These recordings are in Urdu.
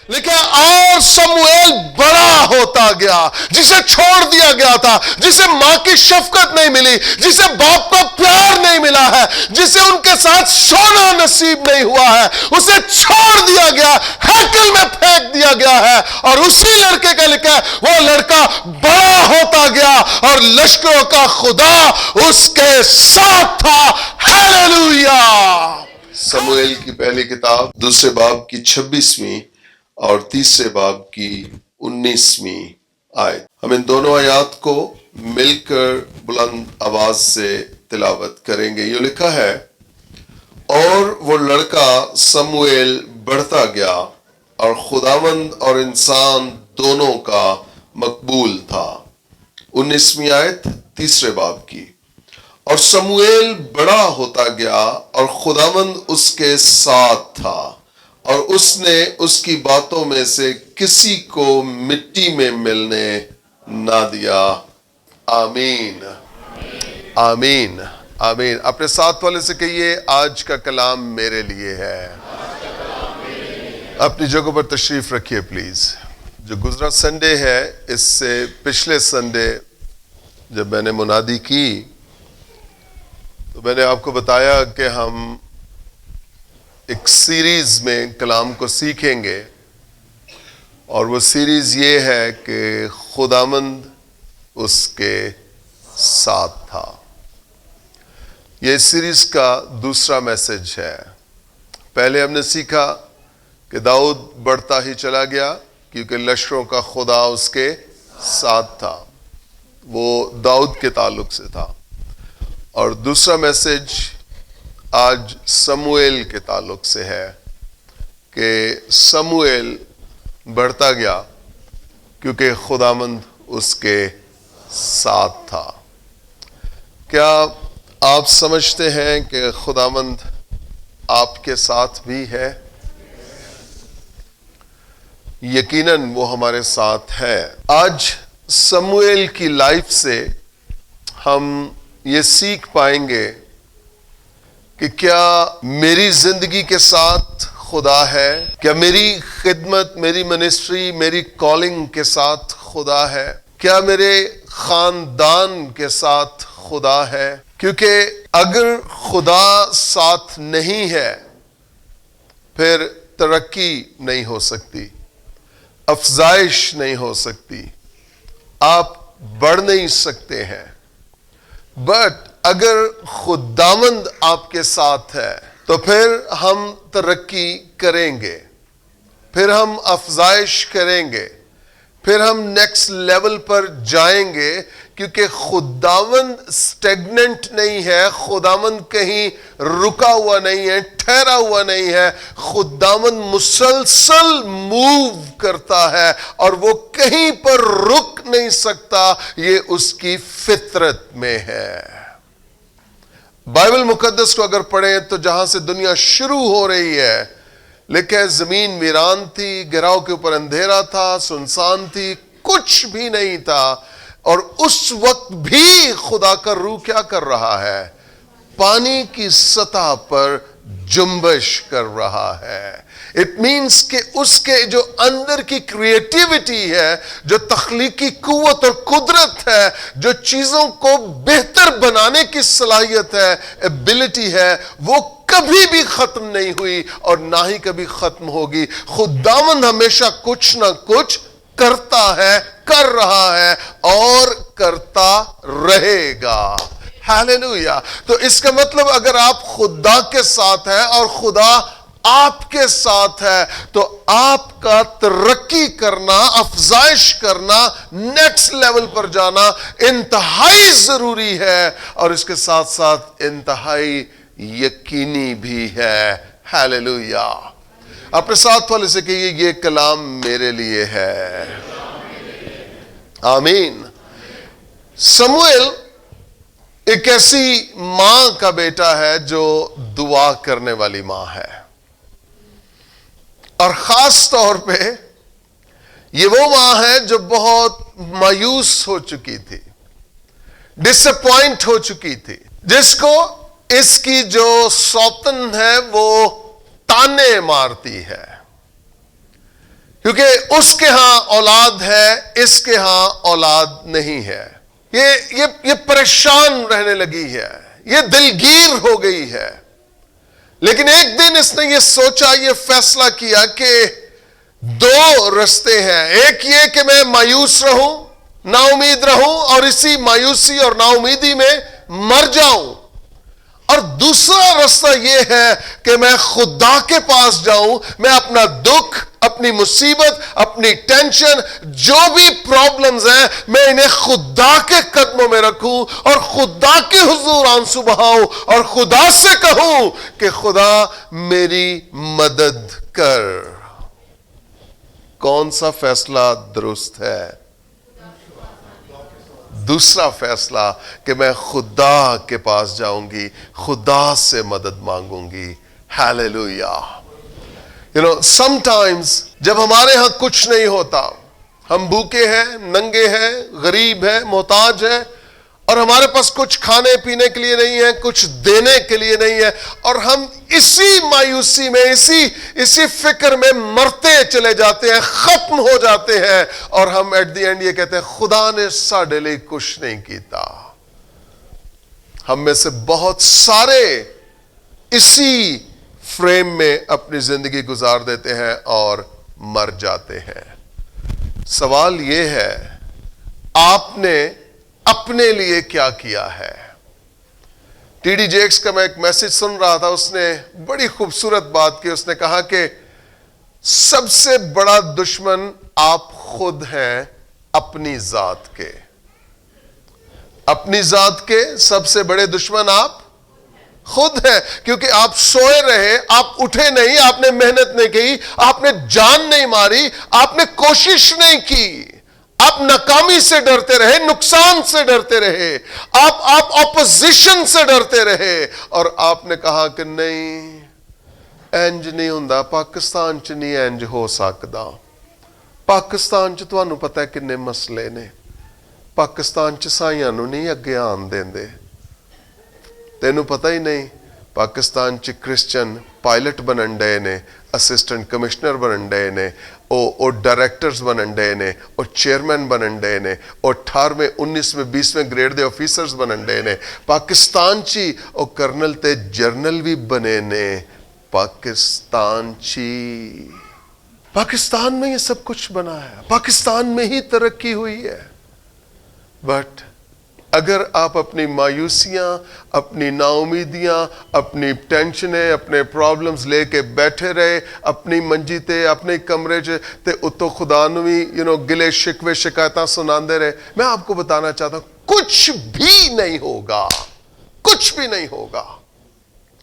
لیکن اور سموئیل بڑا ہوتا گیا، جسے چھوڑ دیا گیا تھا، جسے ماں کی شفقت نہیں ملی، جسے باپ کا پیار نہیں ملا ہے، جسے ان کے ساتھ سونا نصیب نہیں ہوا ہے، اسے چھوڑ دیا گیا، ہیکل میں پھینک دیا گیا ہے، اور اسی لڑکے کا لکھا ہے وہ لڑکا بڑا ہوتا گیا اور لشکروں کا خدا اس کے ساتھ تھا۔ ہیلیلویا۔ سموئیل کی پہلی کتاب دوسرے باب کی 26ویں اور تیسرے باب کی 19ویں آیت، ہم ان دونوں آیات کو مل کر بلند آواز سے تلاوت کریں گے۔ یہ لکھا ہے، اور وہ لڑکا سموئیل بڑھتا گیا اور خداوند اور انسان دونوں کا مقبول تھا۔ 19ویں آیت تیسرے باب کی، اور سموئیل بڑا ہوتا گیا اور خداوند اس کے ساتھ تھا، اور اس نے اس کی باتوں میں سے کسی کو مٹی میں ملنے نہ دیا۔ آمین آمین آمین۔ اپنے ساتھ والے سے کہیے، آج کا کلام میرے لیے ہے۔ اپنی جگہ پر تشریف رکھیے پلیز۔ جو گزرا سنڈے ہے، اس سے پچھلے سنڈے جب میں نے منادی کی تو میں نے آپ کو بتایا کہ ہم ایک سیریز میں کلام کو سیکھیں گے، اور وہ سیریز یہ ہے کہ خداوند اس کے ساتھ تھا۔ یہ سیریز کا دوسرا میسج ہے۔ پہلے ہم نے سیکھا کہ داؤد بڑھتا ہی چلا گیا کیونکہ لشکروں کا خدا اس کے ساتھ تھا، وہ داؤد کے تعلق سے تھا۔ اور دوسرا میسج آج سموئیل کے تعلق سے ہے کہ سموئیل بڑھتا گیا کیونکہ خداوند اس کے ساتھ تھا۔ کیا آپ سمجھتے ہیں کہ خداوند آپ کے ساتھ بھی ہے؟ یقیناً وہ ہمارے ساتھ ہے۔ آج سموئیل کی لائف سے ہم یہ سیکھ پائیں گے کہ کیا میری زندگی کے ساتھ خدا ہے؟ کیا میری خدمت، میری منسٹری، میری کالنگ کے ساتھ خدا ہے؟ کیا میرے خاندان کے ساتھ خدا ہے؟ کیونکہ اگر خدا ساتھ نہیں ہے پھر ترقی نہیں ہو سکتی، افزائش نہیں ہو سکتی، آپ بڑھ نہیں سکتے ہیں۔ بٹ اگر خداوند آپ کے ساتھ ہے تو پھر ہم ترقی کریں گے، پھر ہم افزائش کریں گے، پھر ہم نیکسٹ لیول پر جائیں گے، کیونکہ خداوند سٹیگننٹ نہیں ہے، خداوند کہیں رکا ہوا نہیں ہے، ٹھہرا ہوا نہیں ہے، خداوند مسلسل موو کرتا ہے اور وہ کہیں پر رک نہیں سکتا، یہ اس کی فطرت میں ہے۔ بائبل مقدس کو اگر پڑھیں تو جہاں سے دنیا شروع ہو رہی ہے، لکھے زمین ویران تھی، گراؤ کے اوپر اندھیرا تھا، سنسان تھی، کچھ بھی نہیں تھا، اور اس وقت بھی خدا کا روح کیا کر رہا ہے؟ پانی کی سطح پر جنبش کر رہا ہے۔ اٹ مینس کہ اس کے جو اندر کی کریٹیوٹی ہے، جو تخلیقی قوت اور قدرت ہے، جو چیزوں کو بہتر بنانے کی صلاحیت ہے، ایبلٹی ہے، وہ کبھی بھی ختم نہیں ہوئی اور نہ ہی کبھی ختم ہوگی۔ خداوند ہمیشہ کچھ نہ کچھ کرتا ہے، کر رہا ہے اور کرتا رہے گا۔ ہاللویا۔ تو اس کا مطلب اگر آپ خدا کے ساتھ ہیں اور خدا آپ کے ساتھ ہے تو آپ کا ترقی کرنا، افزائش کرنا، نیکسٹ لیول پر جانا انتہائی ضروری ہے، اور اس کے ساتھ ساتھ انتہائی یقینی بھی ہے۔ ہاللویا۔ اپنے ساتھ والے سے کہیے، یہ کلام میرے لیے ہے۔ آمین۔ سموئیل ایک ایسی ماں کا بیٹا ہے جو دعا کرنے والی ماں ہے، اور خاص طور پہ یہ وہ ماں ہے جو بہت مایوس ہو چکی تھی، ڈس اپوائنٹ ہو چکی تھی، جس کو اس کی جو سوتن ہے وہ تانے مارتی ہے، کیونکہ اس کے ہاں اولاد ہے، اس کے ہاں اولاد نہیں ہے۔ یہ پریشان رہنے لگی ہے، یہ دلگیر ہو گئی ہے۔ لیکن ایک دن اس نے یہ سوچا، یہ فیصلہ کیا کہ دو رستے ہیں، ایک یہ کہ میں مایوس رہوں، نا امید رہوں اور اسی مایوسی اور نا امیدی میں مر جاؤں، اور دوسرا راستہ یہ ہے کہ میں خدا کے پاس جاؤں، میں اپنا دکھ، اپنی مصیبت، اپنی ٹینشن، جو بھی پرابلمز ہیں، میں انہیں خدا کے قدموں میں رکھوں اور خدا کے حضور آنسو بہاؤں اور خدا سے کہوں کہ خدا میری مدد کر۔ کون سا فیصلہ درست ہے؟ دوسرا فیصلہ کہ میں خدا کے پاس جاؤں گی، خدا سے مدد مانگوں گی۔ ہیلیلویا۔ sometimes جب ہمارے ہاں کچھ نہیں ہوتا، ہم بھوکے ہیں، ننگے ہیں، غریب ہیں، محتاج ہیں، اور ہمارے پاس کچھ کھانے پینے کے لیے نہیں ہے، کچھ دینے کے لیے نہیں ہے، اور ہم اسی مایوسی میں، اسی فکر میں مرتے چلے جاتے ہیں، ختم ہو جاتے ہیں، اور ہم ایٹ دی اینڈ یہ کہتے ہیں خدا نے ساڈے لیے کچھ نہیں کیتا۔ ہم میں سے بہت سارے اسی فریم میں اپنی زندگی گزار دیتے ہیں اور مر جاتے ہیں۔ سوال یہ ہے، آپ نے اپنے لیے کیا کیا ہے؟ ٹی ڈی جیکس کا میں ایک میسج سن رہا تھا، اس نے بڑی خوبصورت بات کی۔ اس نے کہا کہ سب سے بڑا دشمن آپ خود ہیں اپنی ذات کے۔ اپنی ذات کے سب سے بڑے دشمن آپ خود ہیں، کیونکہ آپ سوئے رہے، آپ اٹھے نہیں، آپ نے محنت نہیں کی، آپ نے جان نہیں ماری، آپ نے کوشش نہیں کی، آپ ناکامی سے ڈرتے رہے، نقصان سے ڈرتے رہے، آپ اپوزیشن سے ڈرتے رہے، اور آپ نے کہا کہ نہیں انج نہیں ہوندا، پاکستان چ نہیں انج ہو سکدا، پاکستان چ تانوں پتہ ہے کنے مسئلے نے، پاکستان چ سائیاں نوں نہیں اگے آن دیندے، تینوں پتہ ہی نہیں پاکستان چ کرسچن پائلٹ بنن ڈے نے، اسسٹنٹ کمشنر بنن ڈے نے، او ڈائریکٹرز بنن ڈے نے، او چیئرمین بنن ڈے نے، او 18ویں 19ویں 20ویں گریڈ دے آفیسرز بنن ڈے نے، پاکستان چی او کرنل تے جرنل بھی بنے نے، پاکستان میں یہ سب کچھ بنا ہے، پاکستان میں ہی ترقی ہوئی ہے۔ بٹ اگر آپ اپنی مایوسیاں، اپنی نا امیدیاں، اپنی ٹینشنیں، اپنے پرابلمز لے کے بیٹھے رہے اپنی منجی تے، اپنے کمرے چ تے اتو خدا نو بھی گلے شکوے شکایتاں سناندے رہے، میں آپ کو بتانا چاہتا ہوں کچھ بھی نہیں ہوگا، کچھ بھی نہیں ہوگا،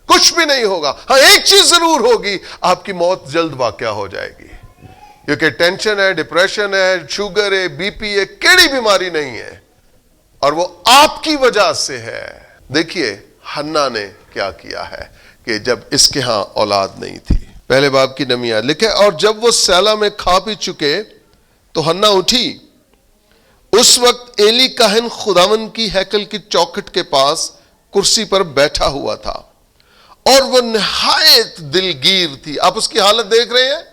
کچھ بھی نہیں ہوگا۔ ہاں ایک چیز ضرور ہوگی، آپ کی موت جلد واقع ہو جائے گی، کیونکہ ٹینشن ہے، ڈپریشن ہے، شوگر ہے، بی پی ہے، کیڑی بیماری نہیں ہے، اور وہ آپ کی وجہ سے ہے۔ دیکھیے حنا نے کیا کیا ہے کہ جب اس کے ہاں اولاد نہیں تھی، پہلے باب کی نمیات لکھے، اور جب وہ سیلا میں کھا پی چکے تو حنا اٹھی۔ اس وقت ایلی کاہن خداوند کی ہیکل کی چوکھٹ کے پاس کرسی پر بیٹھا ہوا تھا، اور وہ نہایت دلگیر تھی۔ آپ اس کی حالت دیکھ رہے ہیں،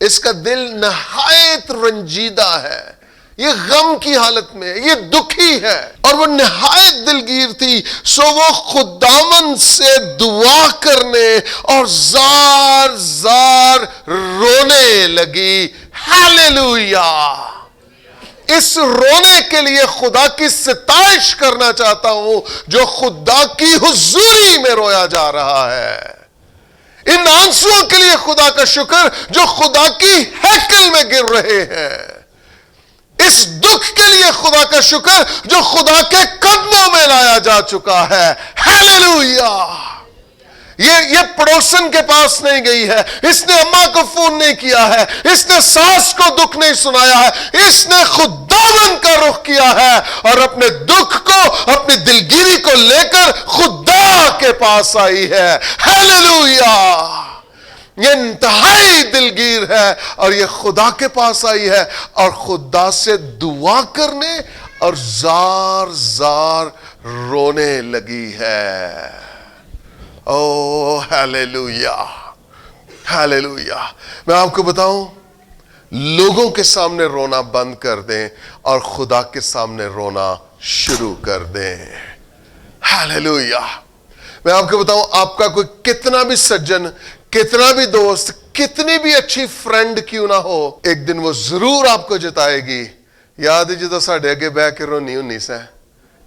اس کا دل نہایت رنجیدہ ہے، یہ غم کی حالت میں، یہ دکھی ہے، اور وہ نہایت دلگیر تھی، سو وہ خداوند سے دعا کرنے اور زار زار رونے لگی۔ ہیلیلویا۔ اس رونے کے لیے خدا کی ستائش کرنا چاہتا ہوں جو خدا کی حضوری میں رویا جا رہا ہے۔ ان آنسوؤں کے لیے خدا کا شکر جو خدا کی ہیکل میں گر رہے ہیں۔ اس دکھ کے لیے خدا کا شکر جو خدا کے قدموں میں لایا جا چکا ہے۔ ہیلیلویا۔ یہ پڑوسن کے پاس نہیں گئی ہے، اس نے اماں کو فون نہیں کیا ہے، اس نے ساس کو دکھ نہیں سنایا ہے، اس نے خداوند کا رخ کیا ہے اور اپنے دکھ کو، اپنی دلگیری کو لے کر خدا کے پاس آئی ہے۔ ہیلیلویا۔ یہ انتہائی دلگیر ہے اور یہ خدا کے پاس آئی ہے اور خدا سے دعا کرنے اور زار زار رونے لگی ہے۔ او ہیلیلویا، ہیلیلویا۔ میں آپ کو بتاؤں لوگوں کے سامنے رونا بند کر دیں اور خدا کے سامنے رونا شروع کر دیں. ہاللیلویا. میں آپ کو بتاؤں، آپ کا کوئی کتنا بھی سجن، کتنا بھی دوست، کتنی بھی اچھی فرینڈ کیوں نہ ہو، ایک دن وہ ضرور آپ کو جتائے گی. یاد ہے جدو ساڈے اگے بہ کے رونی ہونی سیں،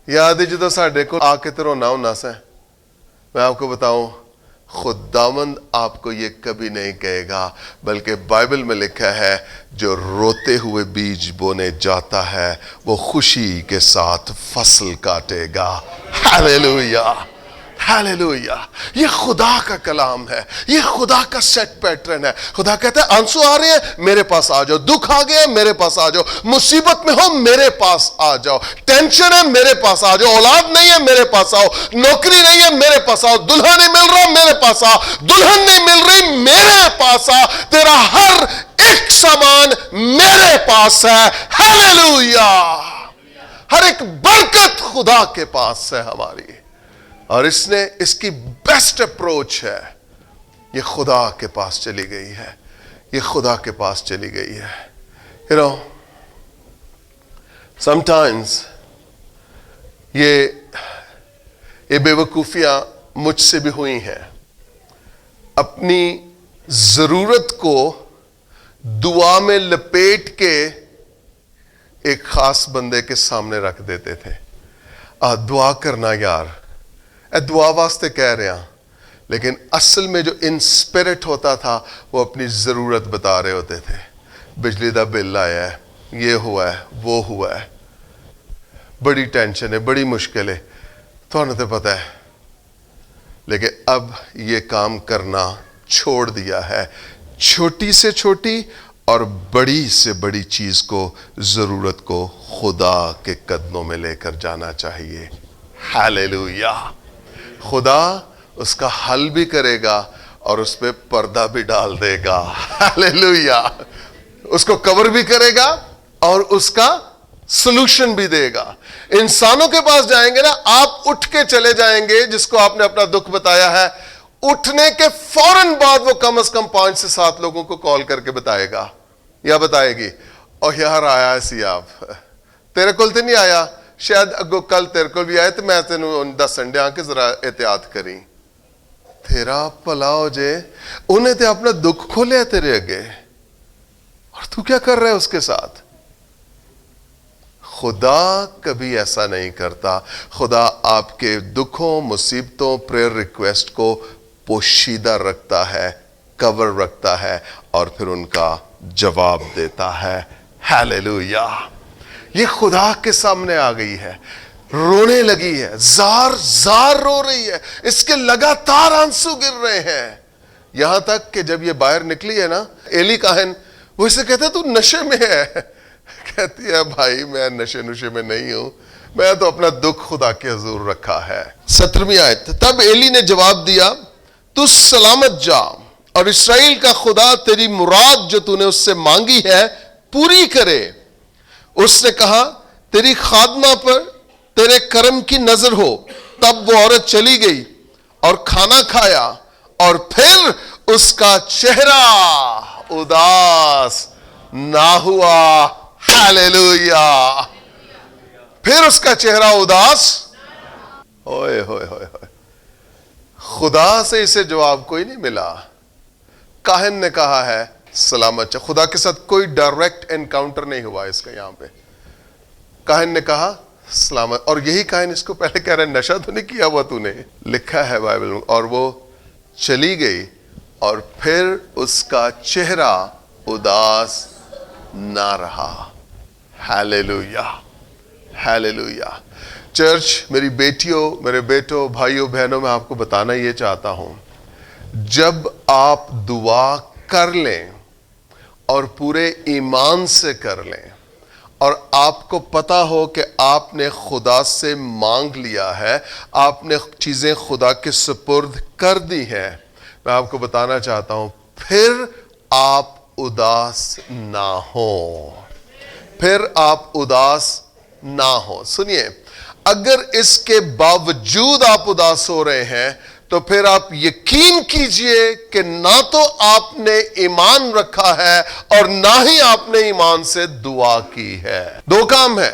یاد ہے جدو ساڈے کو آ کے تے رونا ہونا سیں. میں آپ کو بتاؤں، خداوند آپ کو یہ کبھی نہیں کہے گا، بلکہ بائبل میں لکھا ہے جو روتے ہوئے بیج بونے جاتا ہے وہ خوشی کے ساتھ فصل کاٹے گا. ہاللیلویا، ہاللیلویا. یہ خدا کا کلام ہے، یہ خدا کا سیٹ پیٹرن ہے. خدا کہتا ہے آنسو آ رہے ہیں میرے پاس آ جاؤ، دکھ آ گئے میرے پاس آ جاؤ، مصیبت میں ہو میرے پاس آ جاؤ، ٹینشن ہے میرے پاس آ جاؤ، اولاد نہیں ہے میرے پاس آؤ، نوکری نہیں ہے میرے پاس آؤ، دلہا نہیں مل رہا میرے پاس آ، دلہن نہیں مل رہی میرے پاس آ، تیرا ہر ایک سامان میرے پاس ہے. ہاللیلویا. ہر ایک برکت خدا کے پاس ہے ہماری، اور اس نے اس کی بیسٹ اپروچ ہے، یہ خدا کے پاس چلی گئی ہے، یہ خدا کے پاس چلی گئی ہے. You know, sometimes یہ بے وقوفیاں مجھ سے بھی ہوئی ہیں. اپنی ضرورت کو دعا میں لپیٹ کے ایک خاص بندے کے سامنے رکھ دیتے تھے. دعا کرنا یار، دعا واسطے کہہ رہے ہیں، لیکن اصل میں جو انسپرٹ ہوتا تھا وہ اپنی ضرورت بتا رہے ہوتے تھے. بجلی دا بل آیا ہے، یہ ہوا ہے، وہ ہوا ہے، بڑی ٹینشن ہے، بڑی مشکل ہے، تو انہیں تو پتہ ہے. لیکن اب یہ کام کرنا چھوڑ دیا ہے. چھوٹی سے چھوٹی اور بڑی سے بڑی چیز کو، ضرورت کو خدا کے قدموں میں لے کر جانا چاہیے. ہاللیلویا. خدا اس کا حل بھی کرے گا اور اس پہ پردہ بھی ڈال دے گا. ہاللیلویا. اس کو کور بھی کرے گا اور اس کا سلوشن بھی دے گا. انسانوں کے پاس جائیں گے نا، آپ اٹھ کے چلے جائیں گے، جس کو آپ نے اپنا دکھ بتایا ہے، اٹھنے کے فوراً بعد وہ کم از کم 5 سے 7 لوگوں کو کال کر کے بتائے گا یا بتائے گی، اور یار آیا سی آپ تیرے کول تے نہیں آیا، شاید اگو کل تیرے کول بھی آئے تو میں تینوں دسن دیا کہ ذرا احتیاط کریں. تیرا بھلا ہو جائے. انہیں تے اپنا دکھ کھولیا تیرے اگے، اور تو کیا کر رہا ہے اس کے ساتھ. خدا کبھی ایسا نہیں کرتا. خدا آپ کے دکھوں، مصیبتوں، پریئر ریکویسٹ کو پوشیدہ رکھتا ہے، کور رکھتا ہے، اور پھر ان کا جواب دیتا ہے. ہاللیلویا. یہ خدا کے سامنے آ گئی ہے، رونے لگی ہے، زار زار رو رہی ہے، اس کے لگاتار آنسو گر رہے ہیں. یہاں تک کہ جب یہ باہر نکلی ہے نا، ایلی کاہن وہ اسے کہتا ہے تو نشے میں ہے. کہتی ہے بھائی میں نشے میں نہیں ہوں، میں تو اپنا دکھ خدا کے حضور رکھا ہے. 17ویں آیت. تب ایلی نے جواب دیا تو سلامت جا، اور اسرائیل کا خدا تیری مراد جو تو نے اس سے مانگی ہے پوری کرے. اس نے کہا تیری خادمہ پر تیرے کرم کی نظر ہو. تب وہ عورت چلی گئی اور کھانا کھایا، اور پھر اس کا چہرہ اداس نہ ہوا. ہاللیلویا. پھر اس کا چہرہ اداس. اوئے ہوئے ہوئے ہوئے. خدا سے اسے جواب کوئی نہیں ملا. کاہن نے کہا ہے سلامت. خدا کے ساتھ کوئی ڈائریکٹ انکاؤنٹر نہیں ہوا اس کا. یہاں پہ کاہن نے کہا سلامت، اور یہی کاہن اس کو پہلے کہہ رہے ہیں نشہ تو نہیں کیا ہوا تو نے، لکھا ہے بائبل میں. اور وہ چلی گئی اور پھر اس کا چہرہ اداس نہ رہا. ہاللیلویا. ہاللیلویا. چرچ، میری بیٹیوں، میرے بیٹوں، بھائیوں، بہنوں، میں آپ کو بتانا یہ چاہتا ہوں، جب آپ دعا کر لیں اور پورے ایمان سے کر لیں، اور آپ کو پتا ہو کہ آپ نے خدا سے مانگ لیا ہے، آپ نے چیزیں خدا کے سپرد کر دی ہیں، میں آپ کو بتانا چاہتا ہوں پھر آپ اداس نہ ہوں. پھر آپ اداس نہ ہوں. سنیے، اگر اس کے باوجود آپ اداس ہو رہے ہیں تو پھر آپ یقین کیجئے کہ نہ تو آپ نے ایمان رکھا ہے اور نہ ہی آپ نے ایمان سے دعا کی ہے. دو کام ہے.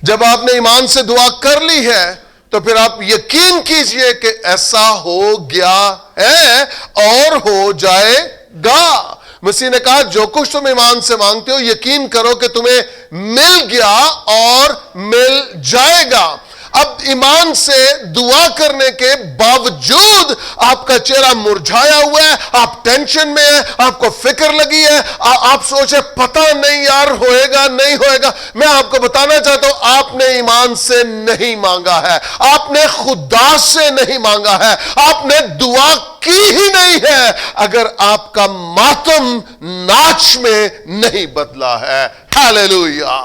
جب آپ نے ایمان سے دعا کر لی ہے تو پھر آپ یقین کیجئے کہ ایسا ہو گیا ہے اور ہو جائے گا. مسیح نے کہا جو کچھ تم ایمان سے مانگتے ہو یقین کرو کہ تمہیں مل گیا اور مل جائے گا. اب ایمان سے دعا کرنے کے باوجود آپ کا چہرہ مرجھایا ہوا ہے, آپ ٹینشن میں ہیں, آپ کو فکر لگی ہے, آپ سوچے پتہ نہیں یار ہوئے گا نہیں ہوئے گا. میں آپ کو بتانا چاہتا ہوں آپ نے ایمان سے نہیں مانگا ہے, آپ نے خدا سے نہیں مانگا ہے, آپ نے دعا کی ہی نہیں ہے اگر آپ کا ماتم ناچ میں نہیں بدلا ہے. ہاللیلویہ.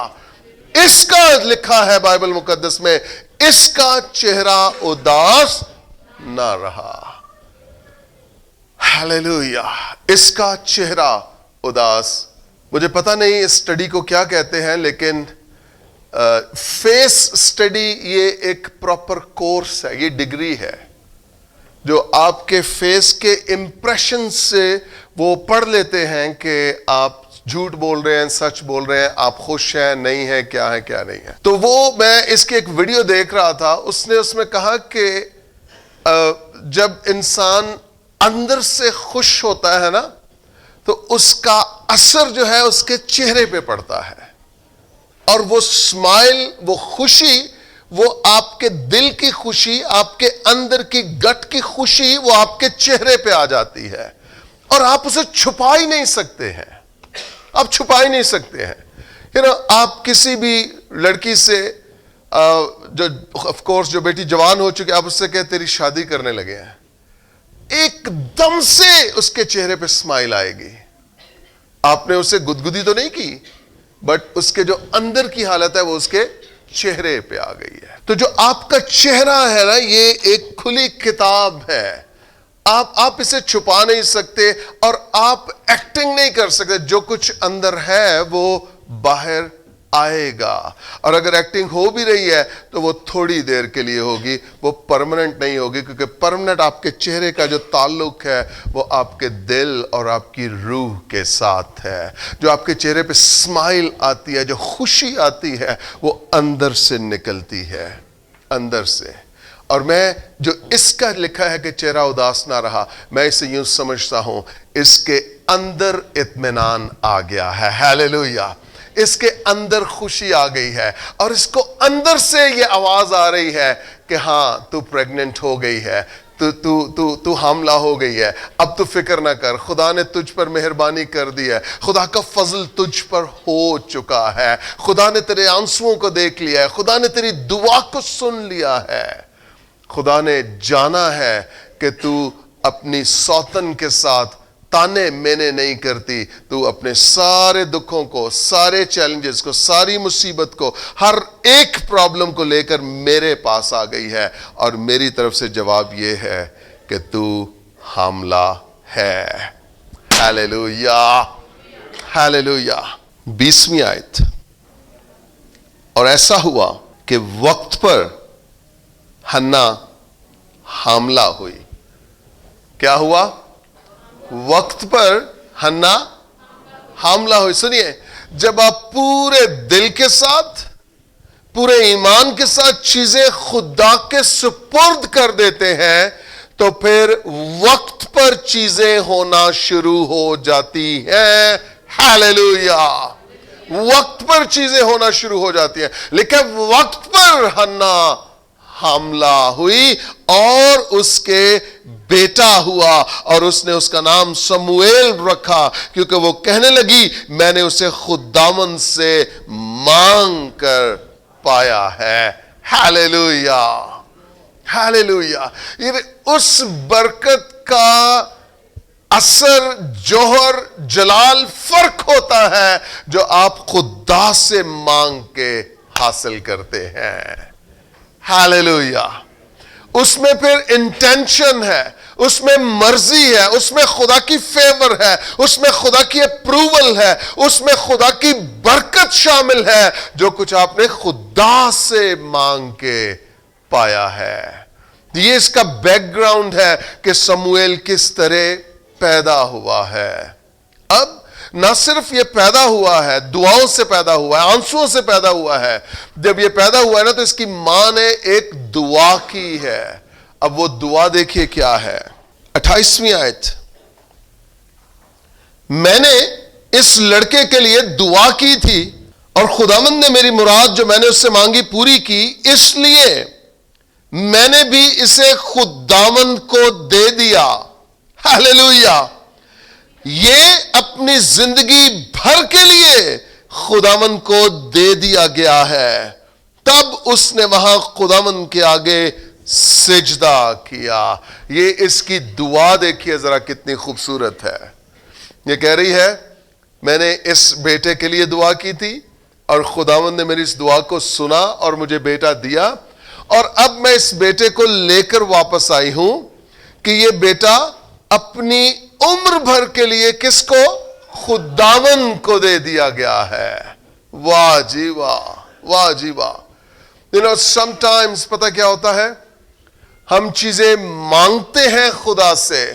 اس کا لکھا ہے بائبل مقدس میں, اس کا چہرہ اداس نہ رہا. ہاللیلویہ. اس کا چہرہ اداس. مجھے پتہ نہیں اس سٹڈی کو کیا کہتے ہیں, لیکن فیس سٹڈی یہ ایک پراپر کورس ہے, یہ ڈگری ہے جو آپ کے فیس کے امپریشن سے وہ پڑھ لیتے ہیں کہ آپ جھوٹ بول رہے ہیں, سچ بول رہے ہیں, آپ خوش ہیں نہیں ہیں, کیا ہے کیا نہیں ہے. تو وہ میں اس کی ایک ویڈیو دیکھ رہا تھا, اس میں کہا کہ جب انسان اندر سے خوش ہوتا ہے نا تو اس کا اثر جو ہے اس کے چہرے پہ پڑتا ہے, اور وہ اسمائل, وہ خوشی, وہ آپ کے دل کی خوشی, آپ کے اندر کی گٹ کی خوشی وہ آپ کے چہرے پہ آ جاتی ہے اور آپ اسے چھپا ہی نہیں سکتے ہیں. آپ چھپا ہی نہیں سکتے ہیں. آپ کسی بھی لڑکی سے جو آف کورس جو بیٹی جوان ہو چکی, آپ اس سے کہتے تیری شادی کرنے لگے ہیں, ایک دم سے اس کے چہرے پہ اسمائل آئے گی. آپ نے اسے گدگدی تو نہیں کی, بٹ اس کے جو اندر کی حالت ہے وہ اس کے چہرے پہ آ گئی ہے. تو جو آپ کا چہرہ ہے نا یہ ایک کھلی کتاب ہے, آپ اسے چھپا نہیں سکتے اور آپ ایکٹنگ نہیں کر سکتے. جو کچھ اندر ہے وہ باہر آئے گا, اور اگر ایکٹنگ ہو بھی رہی ہے تو وہ تھوڑی دیر کے لیے ہوگی, وہ پرماننٹ نہیں ہوگی, کیونکہ پرماننٹ آپ کے چہرے کا جو تعلق ہے وہ آپ کے دل اور آپ کی روح کے ساتھ ہے. جو آپ کے چہرے پہ اسمائل آتی ہے, جو خوشی آتی ہے, وہ اندر سے نکلتی ہے, اندر سے. اور میں جو اس کا لکھا ہے کہ چہرہ اداس نہ رہا, میں اسے یوں سمجھتا ہوں اس کے اندر اطمینان آ گیا ہے. ہاللیلویہ. اس کے اندر خوشی آ گئی ہے, اور اس کو اندر سے یہ آواز آ رہی ہے کہ ہاں تو پریگننٹ ہو گئی ہے, تو حاملہ ہو گئی ہے, اب تو فکر نہ کر, خدا نے تجھ پر مہربانی کر دی ہے, خدا کا فضل تجھ پر ہو چکا ہے, خدا نے تیرے آنسوؤں کو دیکھ لیا ہے, خدا نے تیری دعا کو سن لیا ہے, خدا نے جانا ہے کہ تو اپنی سوتن کے ساتھ تانے مینے نہیں کرتی, تو اپنے سارے دکھوں کو, سارے چیلنجز کو, ساری مصیبت کو, ہر ایک پرابلم کو لے کر میرے پاس آ گئی ہے, اور میری طرف سے جواب یہ ہے کہ تو حاملہ ہے. ہاللیلویہ. ہاللیلویہ. 20ویں آیت. اور ایسا ہوا کہ وقت پر حنا حاملہ ہوئی. کیا ہوا؟ وقت پر حنا حاملہ ہوئی. سنیے, جب آپ پورے دل کے ساتھ, پورے ایمان کے ساتھ چیزیں خدا کے سپرد کر دیتے ہیں تو پھر وقت پر چیزیں ہونا شروع ہو جاتی ہیں. ہاللیلویہ. وقت پر چیزیں ہونا شروع ہو جاتی ہیں. لیکن وقت پر حنا حاملہ ہوئی اور اس کے بیٹا ہوا, اور اس نے اس کا نام سموئیل رکھا, کیونکہ وہ کہنے لگی میں نے اسے خداوند سے مانگ کر پایا ہے. ہاللیلویہ. ہاللیلویہ. اس برکت کا اثر, جوہر, جلال فرق ہوتا ہے جو آپ خدا سے مانگ کے حاصل کرتے ہیں. ہاللیلویہ. اس میں پھر انٹینشن ہے, اس میں مرضی ہے, اس میں خدا کی فیور ہے, اس میں خدا کی اپروول ہے, اس میں خدا کی برکت شامل ہے, جو کچھ آپ نے خدا سے مانگ کے پایا ہے. یہ اس کا بیک گراؤنڈ ہے کہ سموئیل کس طرح پیدا ہوا ہے. اب نہ صرف یہ پیدا ہوا ہے، دعاؤں سے پیدا ہوا ہے، آنسوؤں سے پیدا ہوا ہے. جب یہ پیدا ہوا ہے نا تو اس کی ماں نے ایک دعا کی ہے. اب وہ دعا دیکھیے کیا ہے. 28ویں آیت. میں نے اس لڑکے کے لیے دعا کی تھی اور خداوند نے میری مراد جو میں نے اس سے مانگی پوری کی، اس لیے میں نے بھی اسے خداوند کو دے دیا. ہاللیلویا. یہ اپنی زندگی بھر کے لیے خداوند کو دے دیا گیا ہے. تب اس نے وہاں خداوند کے آگے سجدہ کیا. یہ اس کی دعا دیکھیے ذرا کتنی خوبصورت ہے. یہ کہہ رہی ہے میں نے اس بیٹے کے لیے دعا کی تھی اور خداوند نے میری اس دعا کو سنا اور مجھے بیٹا دیا، اور اب میں اس بیٹے کو لے کر واپس آئی ہوں کہ یہ بیٹا اپنی عمر بھر کے لیے کس کو؟ خداوند کو دے دیا گیا ہے. واہ جی واہ، واہ جی واہ. sometimes پتہ کیا ہوتا ہے، ہم چیزیں مانگتے ہیں خدا سے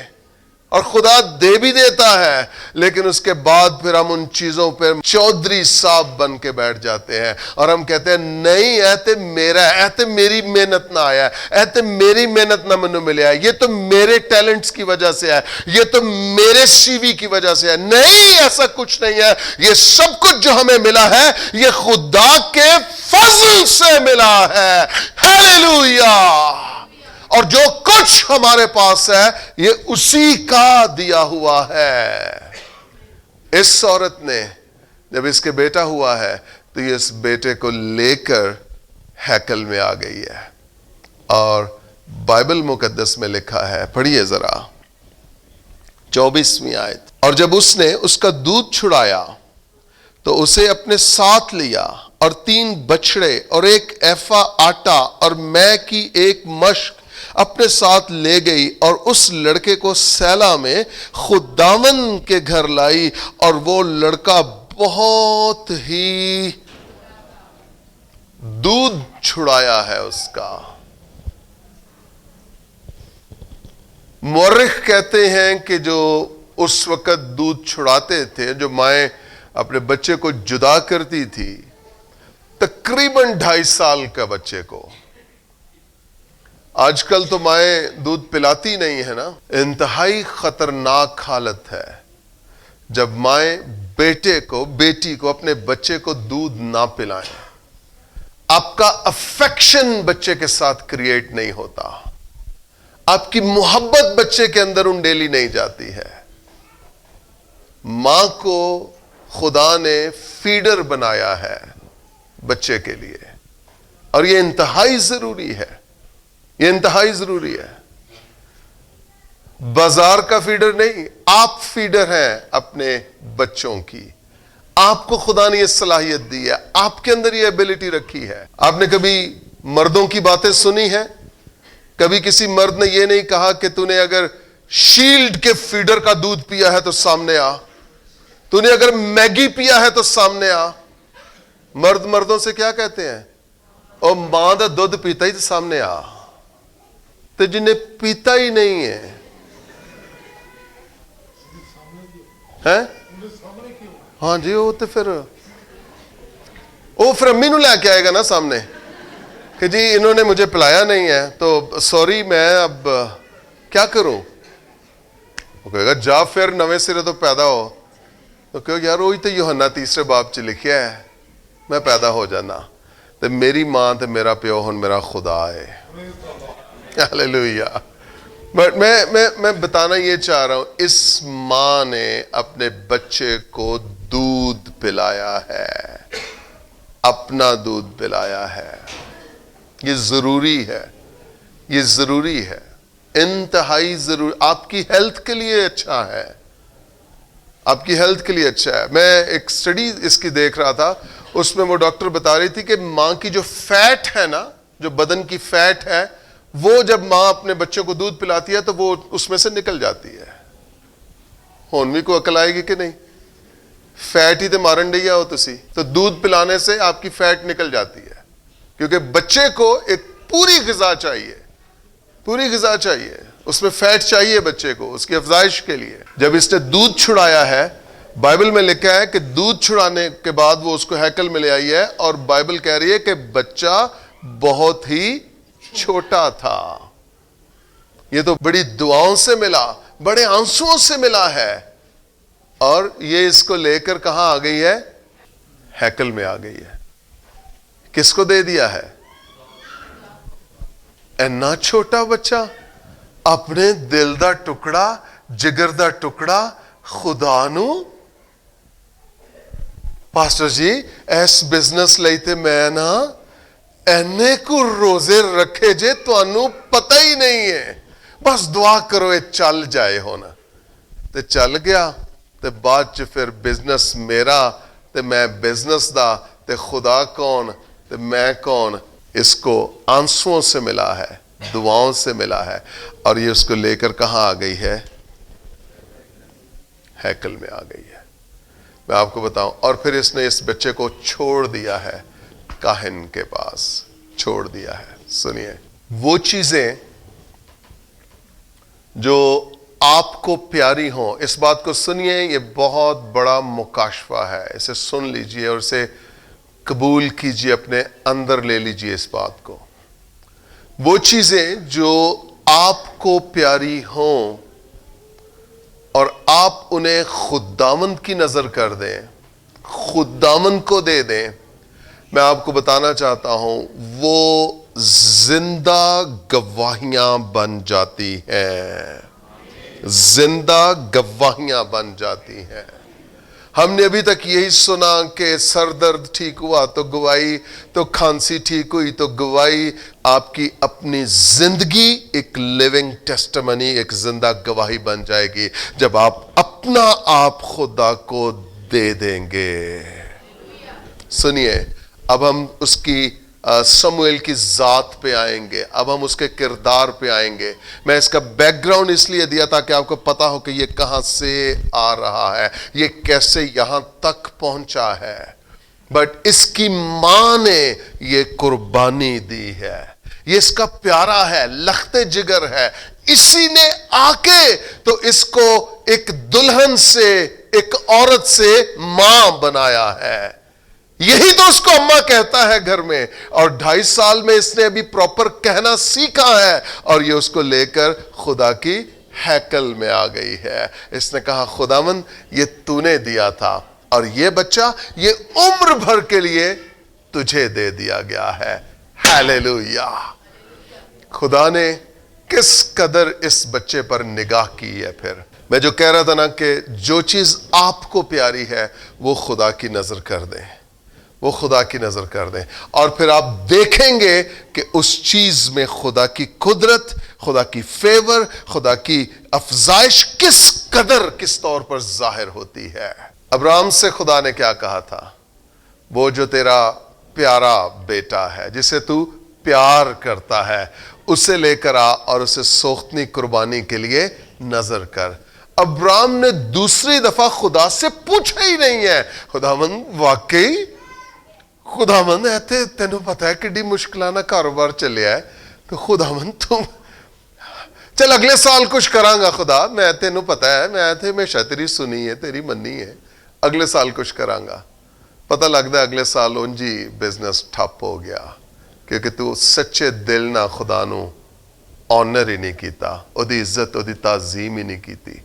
اور خدا دے بھی دیتا ہے، لیکن اس کے بعد پھر ہم ان چیزوں پہ چودھری صاحب بن کے بیٹھ جاتے ہیں اور ہم کہتے ہیں نہیں اے تے میرا، اے تے میری محنت نہ آیا، اے تے میری محنت نہ منو ملیا، یہ تو میرے ٹیلنٹس کی وجہ سے ہے، یہ تو میرے سی وی کی وجہ سے ہے. نہیں، ایسا کچھ نہیں ہے. یہ سب کچھ جو ہمیں ملا ہے یہ خدا کے فضل سے ملا ہے. ہاللیلویا. اور جو کچھ ہمارے پاس ہے یہ اسی کا دیا ہوا ہے. اس عورت نے جب اس کے بیٹا ہوا ہے تو یہ اس بیٹے کو لے کر ہیکل میں آ گئی ہے. اور بائبل مقدس میں لکھا ہے، پڑھیے ذرا 24ویں آیت. اور جب اس نے اس کا دودھ چھڑایا تو اسے اپنے ساتھ لیا اور 3 بچڑے اور 1 ایفا آٹا اور مے کی 1 مشک اپنے ساتھ لے گئی اور اس لڑکے کو سیلا میں خداوند کے گھر لائی. اور وہ لڑکا بہت ہی دودھ چھڑایا ہے اس کا. مورخ کہتے ہیں کہ جو اس وقت دودھ چھڑاتے تھے، جو مائیں اپنے بچے کو جدا کرتی تھی، تقریباً 2.5 سال کا بچے کو. آج کل تو مائیں دودھ پلاتی نہیں ہے نا. انتہائی خطرناک حالت ہے جب مائیں بیٹے کو، بیٹی کو، اپنے بچے کو دودھ نہ پلائیں. آپ کا افیکشن بچے کے ساتھ کریٹ نہیں ہوتا، آپ کی محبت بچے کے اندر انڈیلی نہیں جاتی ہے. ماں کو خدا نے فیڈر بنایا ہے بچے کے لیے، اور یہ انتہائی ضروری ہے. یہ انتہائی ضروری ہے. بازار کا فیڈر نہیں، آپ فیڈر ہیں اپنے بچوں کی. آپ کو خدا نے یہ صلاحیت دی ہے، آپ کے اندر یہ ایبلٹی رکھی ہے. آپ نے کبھی مردوں کی باتیں سنی ہیں؟ کبھی کسی مرد نے یہ نہیں کہا کہ تو نے اگر شیلڈ کے فیڈر کا دودھ پیا ہے تو سامنے آ، تو نے اگر میگی پیا ہے تو سامنے آ. مرد مردوں سے کیا کہتے ہیں؟ او ماں دا دودھ پیتا ہی تو سامنے آ. تو جنہیں پیتا ہی نہیں ہے ہاں جی، وہ تو پھر امی نو لے کے آئے گا نا سامنے کہ جی انہوں نے مجھے پلایا نہیں ہے تو سوری میں اب کیا کروں. وہ کہے گا جا پھر نویں سرے تو پیدا ہو. تو کہو یار وہی تو یوحنا 3 باب چ لکھیا ہے، میں پیدا ہو جانا تو میری ماں تے میرا پیو ہن میرا خدا ہے. ہاللیلویا. بٹ میں بتانا یہ چاہ رہا ہوں، اس ماں نے اپنے بچے کو دودھ پلایا ہے، اپنا دودھ پلایا ہے. یہ ضروری ہے، یہ ضروری ہے، انتہائی ضروری. آپ کی ہیلتھ کے لیے اچھا ہے، آپ کی ہیلتھ کے لیے اچھا ہے. میں ایک سٹڈی اس کی دیکھ رہا تھا، اس میں وہ ڈاکٹر بتا رہی تھی کہ ماں کی جو فیٹ ہے نا، جو بدن کی فیٹ ہے، وہ جب ماں اپنے بچوں کو دودھ پلاتی ہے تو وہ اس میں سے نکل جاتی ہے. ہون بھی کو عقل آئے گی کہ نہیں؟ فیٹ ہی تو مارن ڈیا ہو تسی، تو دودھ پلانے سے آپ کی فیٹ نکل جاتی ہے، کیونکہ بچے کو ایک پوری غذا چاہیے، پوری غذا چاہیے، اس میں فیٹ چاہیے بچے کو اس کی افزائش کے لیے۔ جب اس نے دودھ چھڑایا ہے، بائبل میں لکھا ہے کہ دودھ چھڑانے کے بعد وہ اس کو ہیکل میں لے آئی ہے، اور بائبل کہہ رہی ہے کہ بچہ بہت ہی چھوٹا تھا۔ یہ تو بڑی دعاؤں سے ملا، بڑے آنسوؤں سے ملا ہے، اور یہ اس کو لے کر کہاں آ گئی ہے؟ ہیکل میں آ گئی ہے۔ کس کو دے دیا ہے؟ اینا چھوٹا بچہ، اپنے دل دا ٹکڑا، جگر دا ٹکڑا خدا نو۔ پاسٹر جی ایس بزنس لئی تے میں نا اینے کو روزے رکھے جے تانوں پتہ ہی نہیں ہے، بس دعا کرو یہ چل جائے ہونا۔ تے چل گیا، تے بعد چ پھر بزنس میرا تے میں بزنس دا، تے خدا کون تے میں کون؟ اس کو آنسوؤں سے ملا ہے، دعاؤں سے ملا ہے، اور یہ اس کو لے کر کہاں آ گئی ہے؟ ہیکل میں آ گئی ہے۔ میں آپ کو بتاؤں، اور پھر اس نے اس بچے کو چھوڑ دیا ہے، کاہن کے پاس چھوڑ دیا ہے۔ سنیے، وہ چیزیں جو آپ کو پیاری ہوں، اس بات کو سنیے، یہ بہت بڑا مکاشفہ ہے، اسے سن لیجئے اور اسے قبول کیجئے، اپنے اندر لے لیجئے اس بات کو۔ وہ چیزیں جو آپ کو پیاری ہوں اور آپ انہیں خداوند کی نظر کر دیں، خداوند کو دے دیں، میں آپ کو بتانا چاہتا ہوں وہ زندہ گواہیاں بن جاتی ہیں، زندہ گواہیاں بن جاتی ہیں۔ ہم نے ابھی تک یہی سنا کہ سر درد ٹھیک ہوا تو گواہی، تو کھانسی ٹھیک ہوئی تو گواہی۔ آپ کی اپنی زندگی ایک لیونگ ٹیسٹمنی، ایک زندہ گواہی بن جائے گی جب آپ اپنا آپ خدا کو دے دیں گے۔ سنیے، اب ہم اس کی سموئیل کی ذات پہ آئیں گے، اب ہم اس کے کردار پہ آئیں گے۔ میں اس کا بیک گراؤنڈ اس لیے دیا تھا کہ آپ کو پتا ہو کہ یہ کہاں سے آ رہا ہے، یہ کیسے یہاں تک پہنچا ہے۔ بٹ اس کی ماں نے یہ قربانی دی ہے، یہ اس کا پیارا ہے، لخت جگر ہے، اسی نے آ کے تو اس کو ایک دلہن سے، ایک عورت سے ماں بنایا ہے۔ یہی تو اس کو اماں کہتا ہے گھر میں، اور 2.5 سال میں اس نے ابھی پراپر کہنا سیکھا ہے، اور یہ اس کو لے کر خدا کی ہیکل میں آ گئی ہے۔ اس نے کہا خداوند یہ تو نے دیا تھا، اور یہ بچہ یہ عمر بھر کے لیے تجھے دے دیا گیا ہے۔ ہیلیلویا! خدا نے کس قدر اس بچے پر نگاہ کی ہے۔ پھر میں جو کہہ رہا تھا نا کہ جو چیز آپ کو پیاری ہے وہ خدا کی نظر کر دیں، وہ خدا کی نظر کر دیں، اور پھر آپ دیکھیں گے کہ اس چیز میں خدا کی قدرت، خدا کی فیور، خدا کی افزائش کس قدر، کس طور پر ظاہر ہوتی ہے۔ ابراہیم سے خدا نے کیا کہا تھا؟ وہ جو تیرا پیارا بیٹا ہے، جسے تو پیار کرتا ہے، اسے لے کر آ اور اسے سوختنی قربانی کے لیے نظر کر۔ ابراہیم نے دوسری دفعہ خدا سے پوچھا ہی نہیں ہے، خداوند واقعی خداوند ایتے تینوں پتہ ہے کہ مشکلانہ کاروبار چلیا ہے، تو خداوند تم چل اگلے سال کچھ کران گا، خدا میں تینوں پتہ ہے میں ایتے ہمیشہ تیری سنی ہے، تیری منی ہے، اگلے سال کچھ کران گا۔ پتہ لگتا ہے اگلے سال انجی بزنس ٹھپ ہو گیا، کیونکہ تو سچے دل نہ خدا نو آنر ہی نہیں کیتا، اودی عزت اودی تعظیم ہی نہیں کیتی۔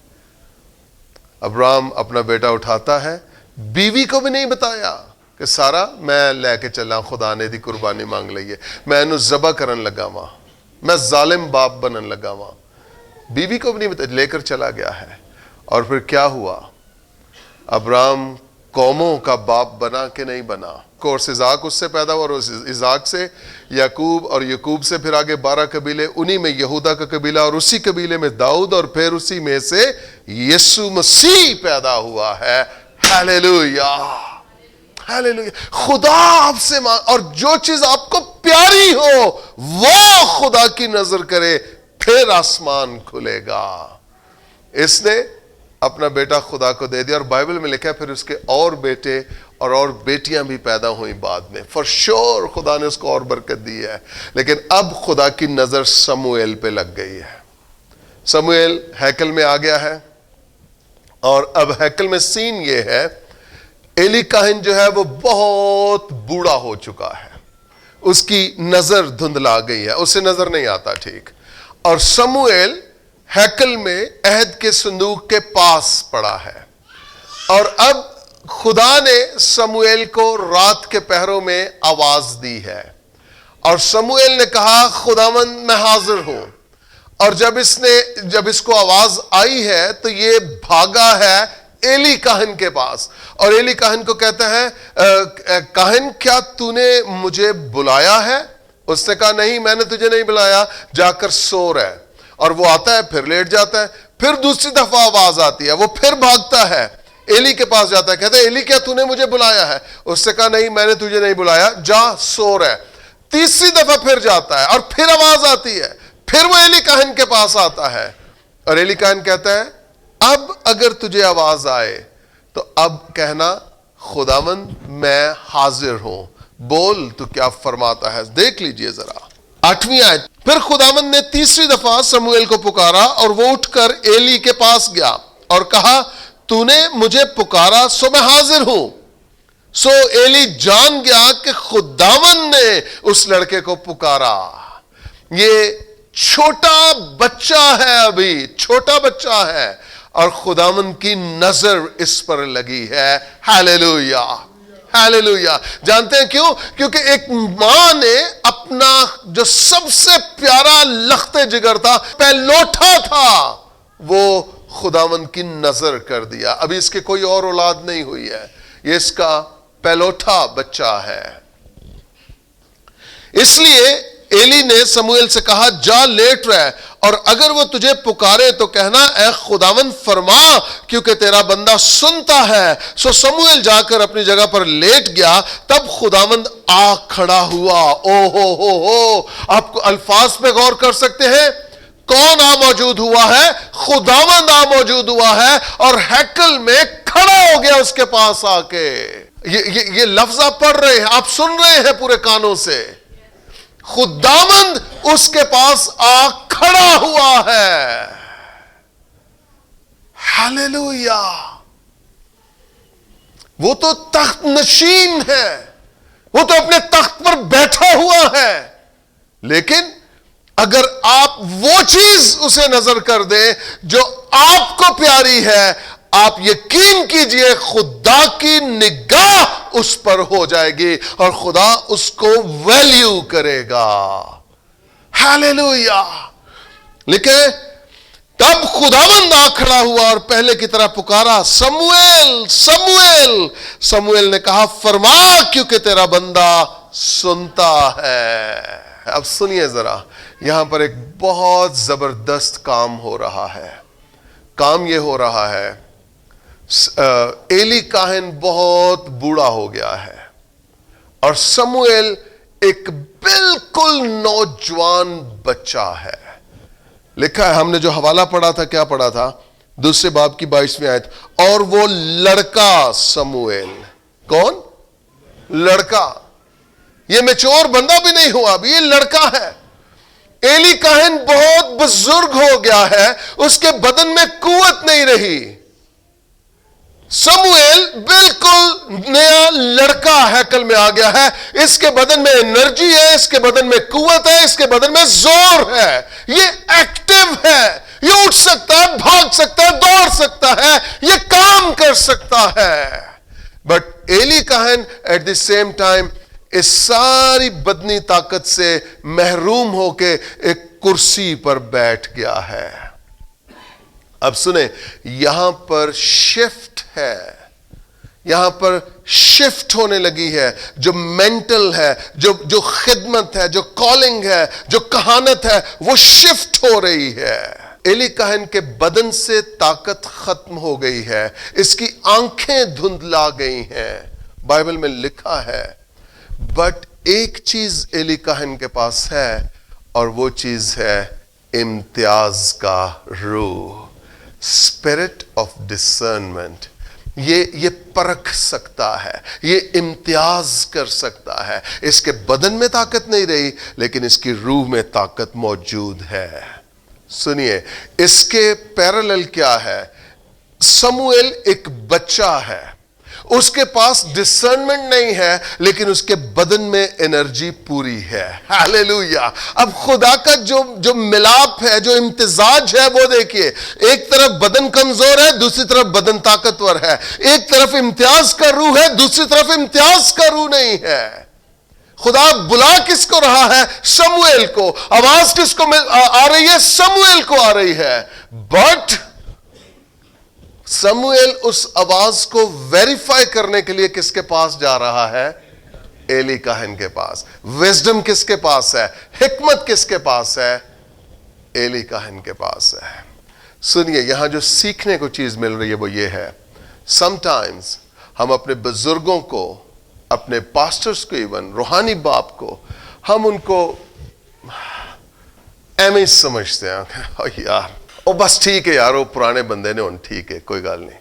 ابراہیم اپنا بیٹا اٹھاتا ہے، بیوی کو بھی نہیں بتایا کہ سارا میں لے کے چلا، خدا نے دی قربانی مانگ لئیے، میں انہوں ذبح کرن لگا ماں، میں ظالم باپ بنن لگا ماں۔ بیوی کو بھی نہیں بتایا، لے کر چلا گیا ہے۔ اور پھر کیا ہوا؟ ابراہیم قوموں کا باپ بنا کہ نہیں بنا؟ کورس اسحاق اس سے پیدا ہوا، اور اس اسحاق سے یعقوب، اور یعقوب سے پھر آگے 12 قبیلے، انہی میں یہودا کا قبیلہ، اور اسی قبیلے میں داؤد، اور پھر اسی میں سے یسوع مسیح پیدا ہوا ہے۔ ہیلیلویا! ہیلیلویا! خدا آپ سے اور جو چیز آپ کو پیاری ہو وہ خدا کی نظر کرے، پھر آسمان کھلے گا۔ اس نے اپنا بیٹا خدا کو دے دیا، اور بائبل میں لکھا ہے پھر اس کے اور بیٹے اور بیٹیاں بھی پیدا ہوئیں بعد میں. فور شور خدا نے اس کو اور برکت دی ہے. لیکن اب خدا کی نظر سموئیل پہ لگ گئی ہے. سموئیل ہیکل میں آ گیا ہے اور اب ہیکل میں سین یہ ہے ایلی کاہن جو ہے وہ بہت بوڑھا ہو چکا ہے. اس کی نظر دھندلا گئی ہے, اسے نظر نہیں آتا ٹھیک. اور سموئیل ہیکل میں عہد کے صندوق کے پاس پڑا ہے. اور اب خدا نے سموئیل کو رات کے پہروں میں آواز دی ہے اور سموئیل نے کہا خداوند میں حاضر ہوں. اور جب اس کو آواز آئی ہے تو یہ بھاگا ہے ایلی کاہن کے پاس اور ایلی کاہن کو کہتا ہے کاہن کیا تو نے مجھے بلایا ہے؟ اس نے کہا نہیں میں نے تجھے نہیں بلایا, جا کر سو رہ. اور وہ آتا ہے پھر لیٹ جاتا ہے. پھر دوسری دفعہ آواز آتی ہے, وہ پھر بھاگتا ہے ایلی کے پاس جاتا ہے, کہتا ہے ایلی کیا تو نے مجھے بلایا ہے؟ اس نے کہا نہیں میں نے تجھے نہیں بلایا, جا سو رہ. تیسری دفعہ پھر جاتا ہے اور پھر آواز آتی ہے, پھر وہ ایلی کاہن کے پاس آتا ہے اور ایلی کاہن کہتا ہے اب اگر تجھے آواز آئے تو اب کہنا خداوند میں حاضر ہوں, بول تو کیا فرماتا ہے. دیکھ لیجئے ذرا 8ویں آیت. پھر خداوند نے تیسری دفعہ سموئیل کو پکارا اور وہ اٹھ کر ایلی کے پاس گیا اور کہا تو نے مجھے پکارا سو میں حاضر ہوں. سو ایلی جان گیا کہ خداوند نے اس لڑکے کو پکارا. یہ چھوٹا بچہ ہے, ابھی چھوٹا بچہ ہے اور خداوند کی نظر اس پر لگی ہے. ہاللیلویا ہاللیلویا. جانتے ہیں کیوں؟ کیونکہ ایک ماں نے اپنا جو سب سے پیارا لخت جگر تھا, پہلوٹا تھا, وہ خداوند کی نظر کر دیا. ابھی اس کے کوئی اور اولاد نہیں ہوئی ہے, یہ اس کا پہلوٹا بچہ ہے. اس لیے ایلی نے سموئیل سے کہا جا لیٹ رہ اور اگر وہ تجھے پکارے تو کہنا اے خداوند فرما کیونکہ تیرا بندہ سنتا ہے. سو سموئیل جا کر اپنی جگہ پر لیٹ گیا. تب خداوند آ کھڑا ہوا. او ہو آپ کو الفاظ پہ غور کر سکتے ہیں. کون آ موجود ہوا ہے؟ خداوند آ موجود ہوا ہے اور ہیکل میں کھڑا ہو گیا اس کے پاس آ کے. یہ لفظ آپ پڑھ رہے ہیں, آپ سن رہے ہیں پورے کانوں سے. خداوند اس کے پاس آ کھڑا ہوا ہے. ہاللیلویا. وہ تو تخت نشین ہے, وہ تو اپنے تخت پر بیٹھا ہوا ہے. لیکن اگر آپ وہ چیز اسے نظر کر دیں جو آپ کو پیاری ہے, آپ یقین کیجئے خدا کی نگاہ اس پر ہو جائے گی اور خدا اس کو ویلیو کرے گا. ہاللیلویا. لکھے تب خداوند آ کھڑا ہوا اور پہلے کی طرح پکارا سموئیل سموئیل. سموئیل نے کہا فرما کیونکہ تیرا بندہ سنتا ہے. اب سنیے ذرا, یہاں پر ایک بہت زبردست کام ہو رہا ہے. کام یہ ہو رہا ہے ایلی کاہن بہت بوڑھا ہو گیا ہے اور سموئیل ایک بالکل نوجوان بچہ ہے. لکھا ہے, ہم نے جو حوالہ پڑھا تھا, کیا پڑھا تھا؟ 2 باب کی 22ویں آیت. اور وہ لڑکا سموئیل. کون؟ لڑکا. یہ میچور بندہ بھی نہیں ہوا, اب یہ لڑکا ہے. ایلی کاہن بہت بزرگ ہو گیا ہے, اس کے بدن میں قوت نہیں رہی. سموئیل بالکل نیا لڑکا ہیکل میں آ گیا ہے. اس کے بدن میں انرجی ہے, اس کے بدن میں قوت ہے, اس کے بدن میں زور ہے. یہ ایکٹیو ہے, یہ اٹھ سکتا ہے, بھاگ سکتا ہے, دوڑ سکتا ہے, یہ کام کر سکتا ہے. But Eli Cohen at the same time اس ساری بدنی طاقت سے محروم ہو کے ایک کرسی پر بیٹھ گیا ہے. اب سنیں, یہاں پر شفٹ ہے, یہاں پر شفٹ ہونے لگی ہے. جو مینٹل ہے, جو خدمت ہے, جو کالنگ ہے, جو کہانت ہے, وہ شفٹ ہو رہی ہے. ایلی کاہن کے بدن سے طاقت ختم ہو گئی ہے, اس کی آنکھیں دھندلا گئی ہیں. بائبل میں لکھا ہے بٹ ایک چیز ایلی کاہن کے پاس ہے اور وہ چیز ہے امتیاز کا روح, اسپرٹ آف ڈسرنمنٹ. یہ پرکھ سکتا ہے، یہ امتیاز کر سکتا ہے. اس کے بدن میں طاقت نہیں رہی لیکن اس کی روح میں طاقت موجود ہے. سنیے اس کے پیرالل کیا ہے. سموئیل ایک بچہ ہے، اس کے پاس ڈسرنمنٹ نہیں ہے لیکن اس کے بدن میں انرجی پوری ہے. ہاللیلویا. اب خدا کا جو ملاپ ہے، جو امتزاج ہے، وہ دیکھیے، ایک طرف بدن کمزور ہے، دوسری طرف بدن طاقتور ہے. ایک طرف امتیاز کا روح ہے، دوسری طرف امتیاز کا روح نہیں ہے. خدا بلا کس کو رہا ہے؟ سموئیل کو. آواز کس کو آ رہی ہے؟ سموئیل کو آ رہی ہے. بٹ سموئیل اس آواز کو ویریفائی کرنے کے لیے کس کے پاس جا رہا ہے؟ ایلی کاہن کے پاس. وزڈم کس کے پاس ہے؟ حکمت کس کے پاس ہے؟ ایلی کاہن کے پاس ہے. سنیے یہاں جو سیکھنے کو چیز مل رہی ہے وہ یہ ہے، سم ٹائمز ہم اپنے بزرگوں کو، اپنے پاسٹرز کو، ایون روحانی باپ کو، ہم ان کو ایمیں سمجھتے ہیں. یار او بس ٹھیک ہے یار، وہ پرانے بندے نے، ان ٹھیک ہے، کوئی گل نہیں.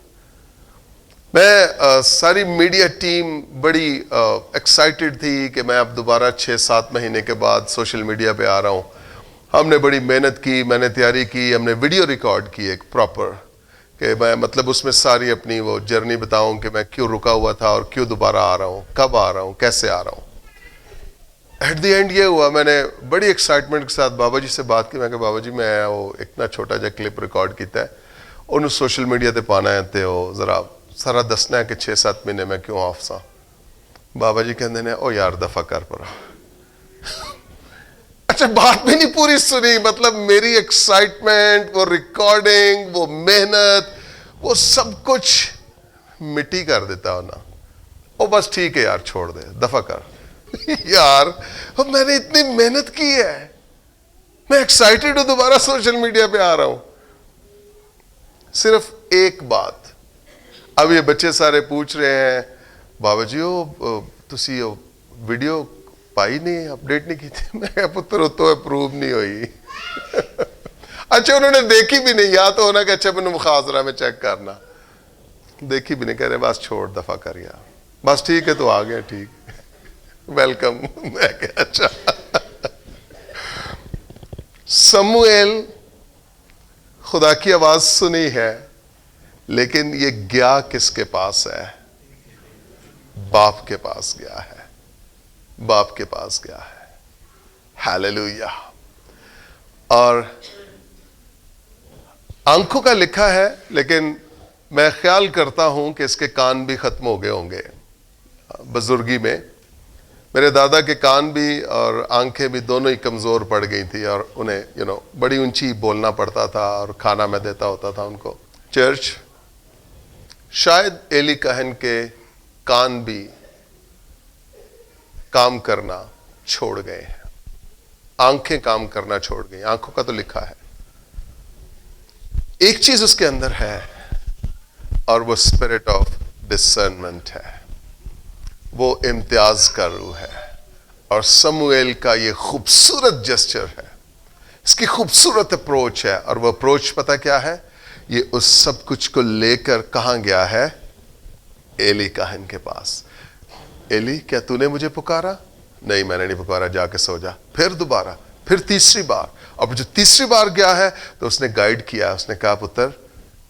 میں ساری میڈیا ٹیم بڑی ایکسائٹڈ تھی کہ میں اب دوبارہ 6-7 مہینے کے بعد سوشل میڈیا پہ آ رہا ہوں. ہم نے بڑی محنت کی، میں نے تیاری کی، ہم نے ویڈیو ریکارڈ کی ایک پراپر، کہ میں مطلب اس میں ساری اپنی وہ جرنی بتاؤں کہ میں کیوں رکا ہوا تھا اور کیوں دوبارہ آ رہا ہوں، کب آ رہا ہوں، کیسے آ رہا ہوں. ایٹ دی اینڈ یہ ہوا، میں نے بڑی ایکسائٹمنٹ کے ساتھ بابا جی سے بات کی. میں کہ بابا جی میں وہ اتنا چھوٹا جا کلپ ریکارڈ کیتا ہے، انہوں سوشل میڈیا تے پانا ہے تے وہ ذرا سارا دسنا ہے کہ 6-7 مہینے میں کیوں آف سا. بابا جی کہندے نے او یار دفع کر پڑا. اچھا بات بھی نہیں پوری سنی، مطلب میری ایکسائٹمنٹ، وہ ریکارڈنگ، وہ محنت، وہ سب کچھ مٹی کر دیتا ہونا. او بس ٹھیک ہے یار چھوڑ دے، دفع کر. یار میں نے اتنی محنت کی ہے، میں ایکسائٹڈ ہوں دوبارہ سوشل میڈیا پہ آ رہا ہوں. صرف ایک بات، اب یہ بچے سارے پوچھ رہے ہیں بابا جی تسی ویڈیو پائی نہیں، اپڈیٹ نہیں کی تھی. میں کہا پتر تو اپروو نہیں ہوئی. اچھا انہوں نے دیکھی بھی نہیں، یا تو ہونا کہ اچھا میں مخاطرہ میں چیک کرنا، دیکھی بھی نہیں. کہہ رہے بس چھوڑ دفع کر یار، بس ٹھیک ہے تو آ گئے، ٹھیک ویلکم. میں کہا اچھا. سموئیل خدا کی آواز سنی ہے لیکن یہ گیا کس کے پاس ہے؟ باپ کے پاس گیا ہے، باپ کے پاس گیا ہے. ہاللیلویا. اور آنکھوں کا لکھا ہے لیکن میں خیال کرتا ہوں کہ اس کے کان بھی ختم ہو گئے ہوں گے. بزرگی میں میرے دادا کے کان بھی اور آنکھیں بھی دونوں ہی کمزور پڑ گئی تھی، اور انہیں بڑی اونچی بولنا پڑتا تھا اور کھانا میں دیتا ہوتا تھا ان کو. چرچ شاید ایلی کہن کے کان بھی کام کرنا چھوڑ گئے ہیں، آنکھیں کام کرنا چھوڑ گئی. آنکھوں کا تو لکھا ہے. ایک چیز اس کے اندر ہے اور وہ اسپرٹ آف ڈسرنمنٹ ہے، وہ امتیاز کا روح ہے. اور سموئیل کا یہ خوبصورت جسچر ہے، اس کی خوبصورت اپروچ ہے. اور وہ اپروچ پتہ کیا ہے؟ یہ اس سب کچھ کو لے کر کہاں گیا ہے؟ ایلی کاہن کے پاس. ایلی کیا تو نے مجھے پکارا؟ نہیں میں نے نہیں پکارا، جا کے سو جا. پھر دوبارہ، پھر تیسری بار. اب جو تیسری بار گیا ہے تو اس نے گائیڈ کیا، اس نے کہا پتر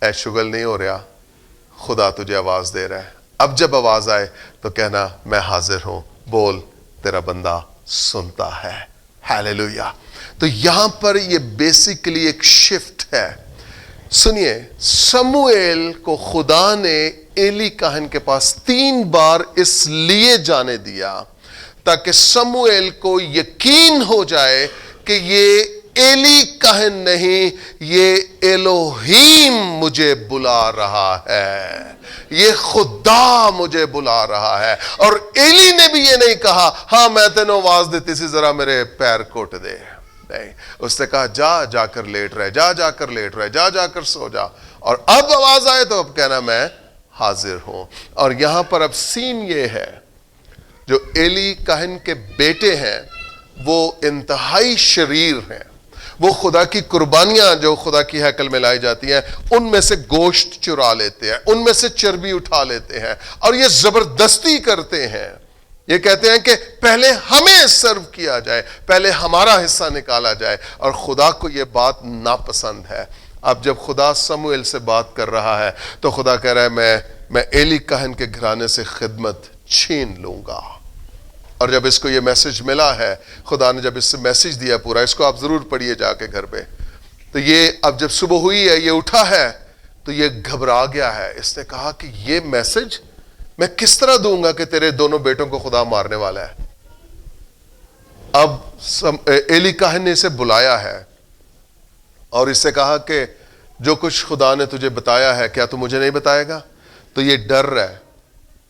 اے شغل نہیں ہو رہا، خدا تجھے آواز دے رہا ہے. اب جب آواز آئے تو کہنا میں حاضر ہوں، بول تیرا بندہ سنتا ہے. ہاللیلویا. تو یہاں پر یہ بیسیکلی ایک شفٹ ہے. سنیے سموئیل کو خدا نے ایلی کاہن کے پاس 3 بار اس لیے جانے دیا تاکہ سموئیل کو یقین ہو جائے کہ یہ ایلی کاہن نہیں، یہ الوہیم مجھے بلا رہا ہے، یہ خدا مجھے بلا رہا ہے. اور ایلی نے بھی یہ نہیں کہا ہاں میں تینوں آواز دیتی سی ذرا میرے پیر کوٹ دے. نہیں، اس نے کہا جا کر لیٹ رہے، جا کر لیٹ رہے، جا کر سو جا. اور اب آواز آئے تو اب کہنا میں حاضر ہوں. اور یہاں پر اب سین یہ ہے، جو ایلی کاہن کے بیٹے ہیں وہ انتہائی شریر ہیں، وہ خدا کی قربانیاں جو خدا کی ہیکل میں لائی جاتی ہیں ان میں سے گوشت چرا لیتے ہیں, ان میں سے چربی اٹھا لیتے ہیں, اور یہ زبردستی کرتے ہیں. یہ کہتے ہیں کہ پہلے ہمیں سرو کیا جائے, پہلے ہمارا حصہ نکالا جائے, اور خدا کو یہ بات ناپسند ہے. اب جب خدا سموئیل سے بات کر رہا ہے تو خدا کہہ رہا ہے میں ایلی کہن کے گھرانے سے خدمت چھین لوں گا. اور جب اس کو یہ میسج ملا ہے, خدا نے جب اس سے میسج دیا پورا, اس کو آپ ضرور پڑھیے جا کے گھر پہ, تو یہ اب جب صبح ہوئی ہے, یہ اٹھا ہے, تو یہ گھبرا گیا ہے. اس نے کہا کہ یہ میسج میں کس طرح دوں گا کہ تیرے دونوں بیٹوں کو خدا مارنے والا ہے. اب ایلی کاہن نے اسے بلایا ہے اور اس سے کہا کہ جو کچھ خدا نے تجھے بتایا ہے کیا تو مجھے نہیں بتائے گا؟ تو یہ ڈر رہا ہے.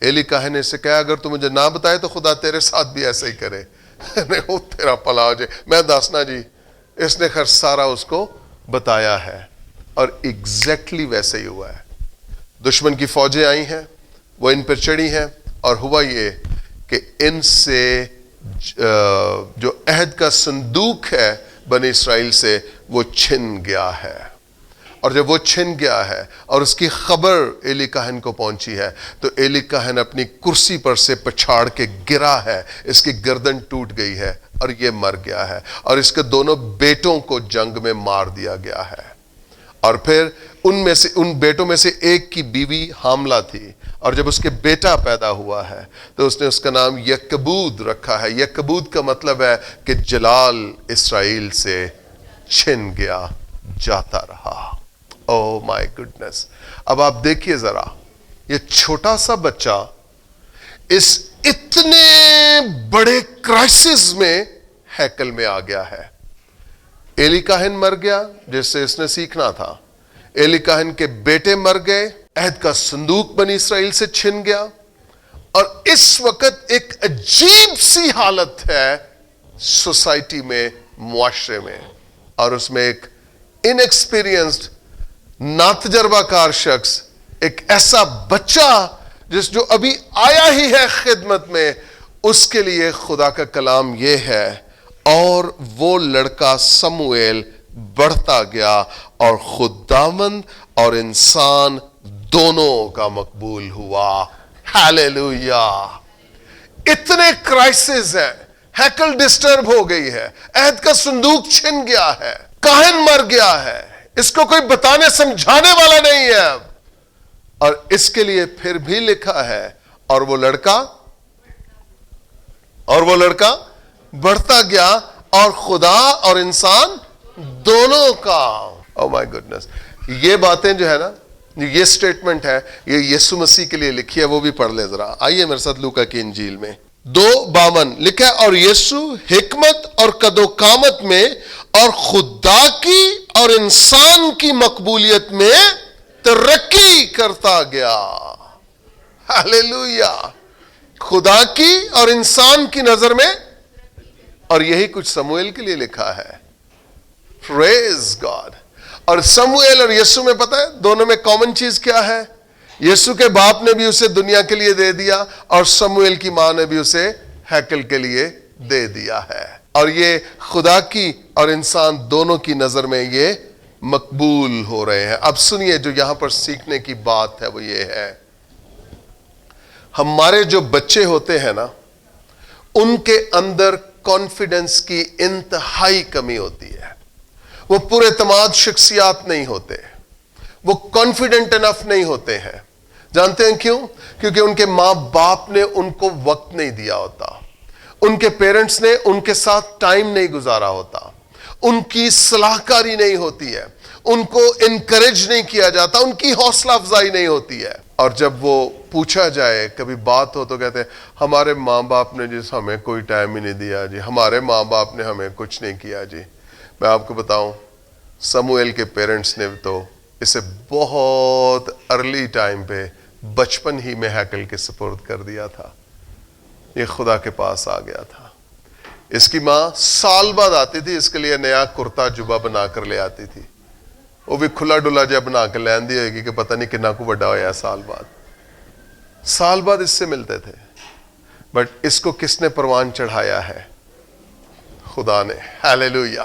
ایلی کاہن نے اس سے کہا اگر تو مجھے نہ بتائے تو خدا تیرے ساتھ بھی ایسا ہی کرے. وہ تیرا پلا ہو جائے, میں داسنا جی. اس نے خیر سارا اس کو بتایا ہے, اور ایگزیکٹلی ویسے ہی ہوا ہے. دشمن کی فوجیں آئی ہیں, وہ ان پر چڑھی ہیں, اور ہوا یہ کہ ان سے جو عہد کا صندوق ہے بنی اسرائیل سے وہ چھن گیا ہے. اور جب وہ چھن گیا ہے اور اس کی خبر ایلی کاہن کو پہنچی ہے, تو ایلی کاہن اپنی کرسی پر سے پچھاڑ کے گرا ہے, اس کی گردن ٹوٹ گئی ہے اور یہ مر گیا ہے, اور اس کے دونوں بیٹوں کو جنگ میں مار دیا گیا ہے. اور پھر ان بیٹوں میں سے ایک کی بیوی حاملہ تھی, اور جب اس کے بیٹا پیدا ہوا ہے تو اس نے اس کا نام یکبود رکھا ہے. یکبود کا مطلب ہے کہ جلال اسرائیل سے چھن گیا جاتا رہا. او مائی گڈنس. اب آپ دیکھیے ذرا, یہ چھوٹا سا بچہ اس اتنے بڑے کرائسس میں ہیکل میں آ گیا ہے. ایلی کاہن مر گیا جس سے اس نے سیکھنا تھا, ایلی کاہن کے بیٹے مر گئے, عہد کا صندوق بنی اسرائیل سے چھن گیا, اور اس وقت ایک عجیب سی حالت ہے سوسائٹی میں, معاشرے میں, اور اس میں ایک انیکسپیرینسڈ ناتجربہ کار شخص, ایک ایسا بچہ جو ابھی آیا ہی ہے خدمت میں, اس کے لیے خدا کا کلام یہ ہے, اور وہ لڑکا سموئیل بڑھتا گیا اور خداوند اور انسان دونوں کا مقبول ہوا. ہاللیلویا. اتنے کرائسس ہیں, ہیکل ڈسٹرب ہو گئی ہے, عہد کا صندوق چھن گیا ہے, کاہن مر گیا ہے, اس کو کوئی بتانے سمجھانے والا نہیں ہے اب, اور اس کے لیے پھر بھی لکھا ہے اور وہ لڑکا بڑھتا گیا اور خدا اور انسان دونوں کا. او مائی گڈنس. یہ باتیں جو ہے نا, یہ سٹیٹمنٹ ہے, یہ یسوع مسیح کے لیے لکھی ہے, وہ بھی پڑھ لے ذرا. آئیے میرے ساتھ لوکا کی انجیل میں 2:52 لکھا ہے, اور یسوع حکمت اور قد و قامت میں اور خدا کی اور انسان کی مقبولیت میں ترقی کرتا گیا. ہاللیلویا. خدا کی اور انسان کی نظر میں, اور یہی کچھ سموئیل کے لیے لکھا ہے. پریز گاڈ. اور سموئیل اور یسوع میں پتہ ہے دونوں میں کامن چیز کیا ہے؟ یسوع کے باپ نے بھی اسے دنیا کے لیے دے دیا, اور سموئیل کی ماں نے بھی اسے ہیکل کے لیے دے دیا ہے. اور یہ خدا کی اور انسان دونوں کی نظر میں یہ مقبول ہو رہے ہیں. اب سنیے, جو یہاں پر سیکھنے کی بات ہے وہ یہ ہے, ہمارے جو بچے ہوتے ہیں نا, ان کے اندر کانفیڈنس کی انتہائی کمی ہوتی ہے. وہ پورے اعتماد شخصیات نہیں ہوتے, وہ کانفیڈنٹ انف نہیں ہوتے ہیں. جانتے ہیں کیوں؟ کیونکہ ان کے ماں باپ نے ان کو وقت نہیں دیا ہوتا, ان کے پیرنٹس نے ان کے ساتھ ٹائم نہیں گزارا ہوتا, ان کی صلاح کاری نہیں ہوتی ہے, ان کو انکریج نہیں کیا جاتا, ان کی حوصلہ افزائی نہیں ہوتی ہے. اور جب وہ پوچھا جائے, کبھی بات ہو تو کہتے ہیں ہمارے ماں باپ نے جس ہمیں کوئی ٹائم ہی نہیں دیا جی, ہمارے ماں باپ نے ہمیں کچھ نہیں کیا جی. میں آپ کو بتاؤں, سموئیل کے پیرنٹس نے تو اسے بہت ارلی ٹائم پہ بچپن ہی میں ہیکل کے سپرد کر دیا تھا. یہ خدا کے پاس آ گیا تھا. اس کی ماں سال بعد آتی تھی, اس کے لیے نیا کرتا جبہ بنا کر لے آتی تھی, وہ بھی کھلا ڈلا جب بنا کے لین دی ہوئے گی کہ پتہ نہیں کنا کو بڑا ہوا ہے. سال بعد اس سے ملتے تھے, بٹ اس کو کس نے پروان چڑھایا ہے؟ خدا نے. ہاللیلویا.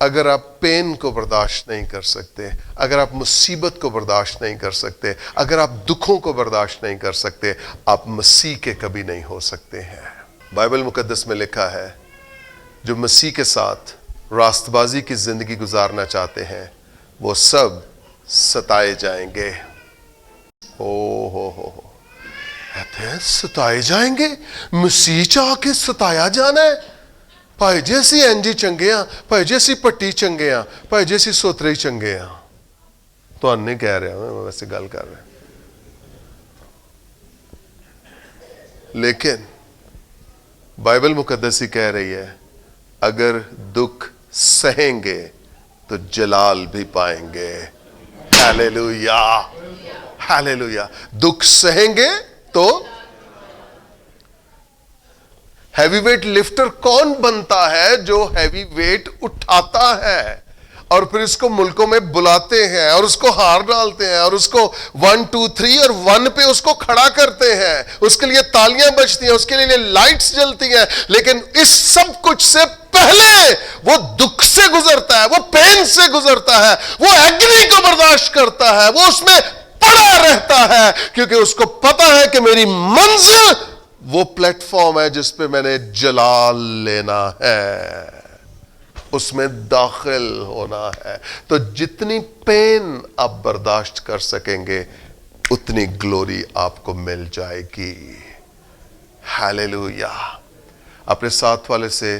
اگر آپ پین کو برداشت نہیں کر سکتے، اگر آپ مصیبت کو برداشت نہیں کر سکتے، اگر آپ دکھوں کو برداشت نہیں کر سکتے، آپ مسیح کے کبھی نہیں ہو سکتے ہیں۔ بائبل مقدس میں لکھا ہے جو مسیح کے ساتھ راست بازی کی زندگی گزارنا چاہتے ہیں وہ سب ستائے جائیں گے۔ ہو کہتے ہیں ستائے جائیں گے، مسیح چاہ کے ستایا جانا ہے؟ پائے جیسی اینجی چنگے ہاں، پائے جیسی پٹی چنگے ہاں، پائے جیسی سوترئی چنگے ہاں۔ تو ان نہیں کہہ رہے ہیں، میں ویسے گل کر رہے ہیں۔ لیکن بائبل مقدس ہی کہہ رہی ہے اگر دکھ سہیں گے تو جلال بھی پائیں گے۔ Hallelujah, hallelujah. دکھ سہیں گے تو ہیوی ویٹ لفٹر کون بنتا ہے؟ جو ہیوی ویٹ اٹھاتا ہے اور پھر اس کو ملکوں میں بلاتے ہیں اور اس کو ہار ڈالتے ہیں اور اس کو 1 2 3 اور 1 پہ اس کو کھڑا کرتے ہیں، اس کے لیے تالیاں بجتی ہیں، اس کے لیے لائٹس جلتی ہیں، لیکن اس سب کچھ سے پہلے وہ دکھ سے گزرتا ہے، وہ پین سے گزرتا ہے، وہ ایگنی کو برداشت کرتا ہے، وہ اس میں پڑا رہتا ہے، کیونکہ اس کو پتا ہے کہ میری منزل وہ پلیٹ فارم ہے جس پہ میں نے جلال لینا ہے، اس میں داخل ہونا ہے۔ تو جتنی پین آپ برداشت کر سکیں گے اتنی گلوری آپ کو مل جائے گی۔ ہیلیلویا۔ اپنے ساتھ والے سے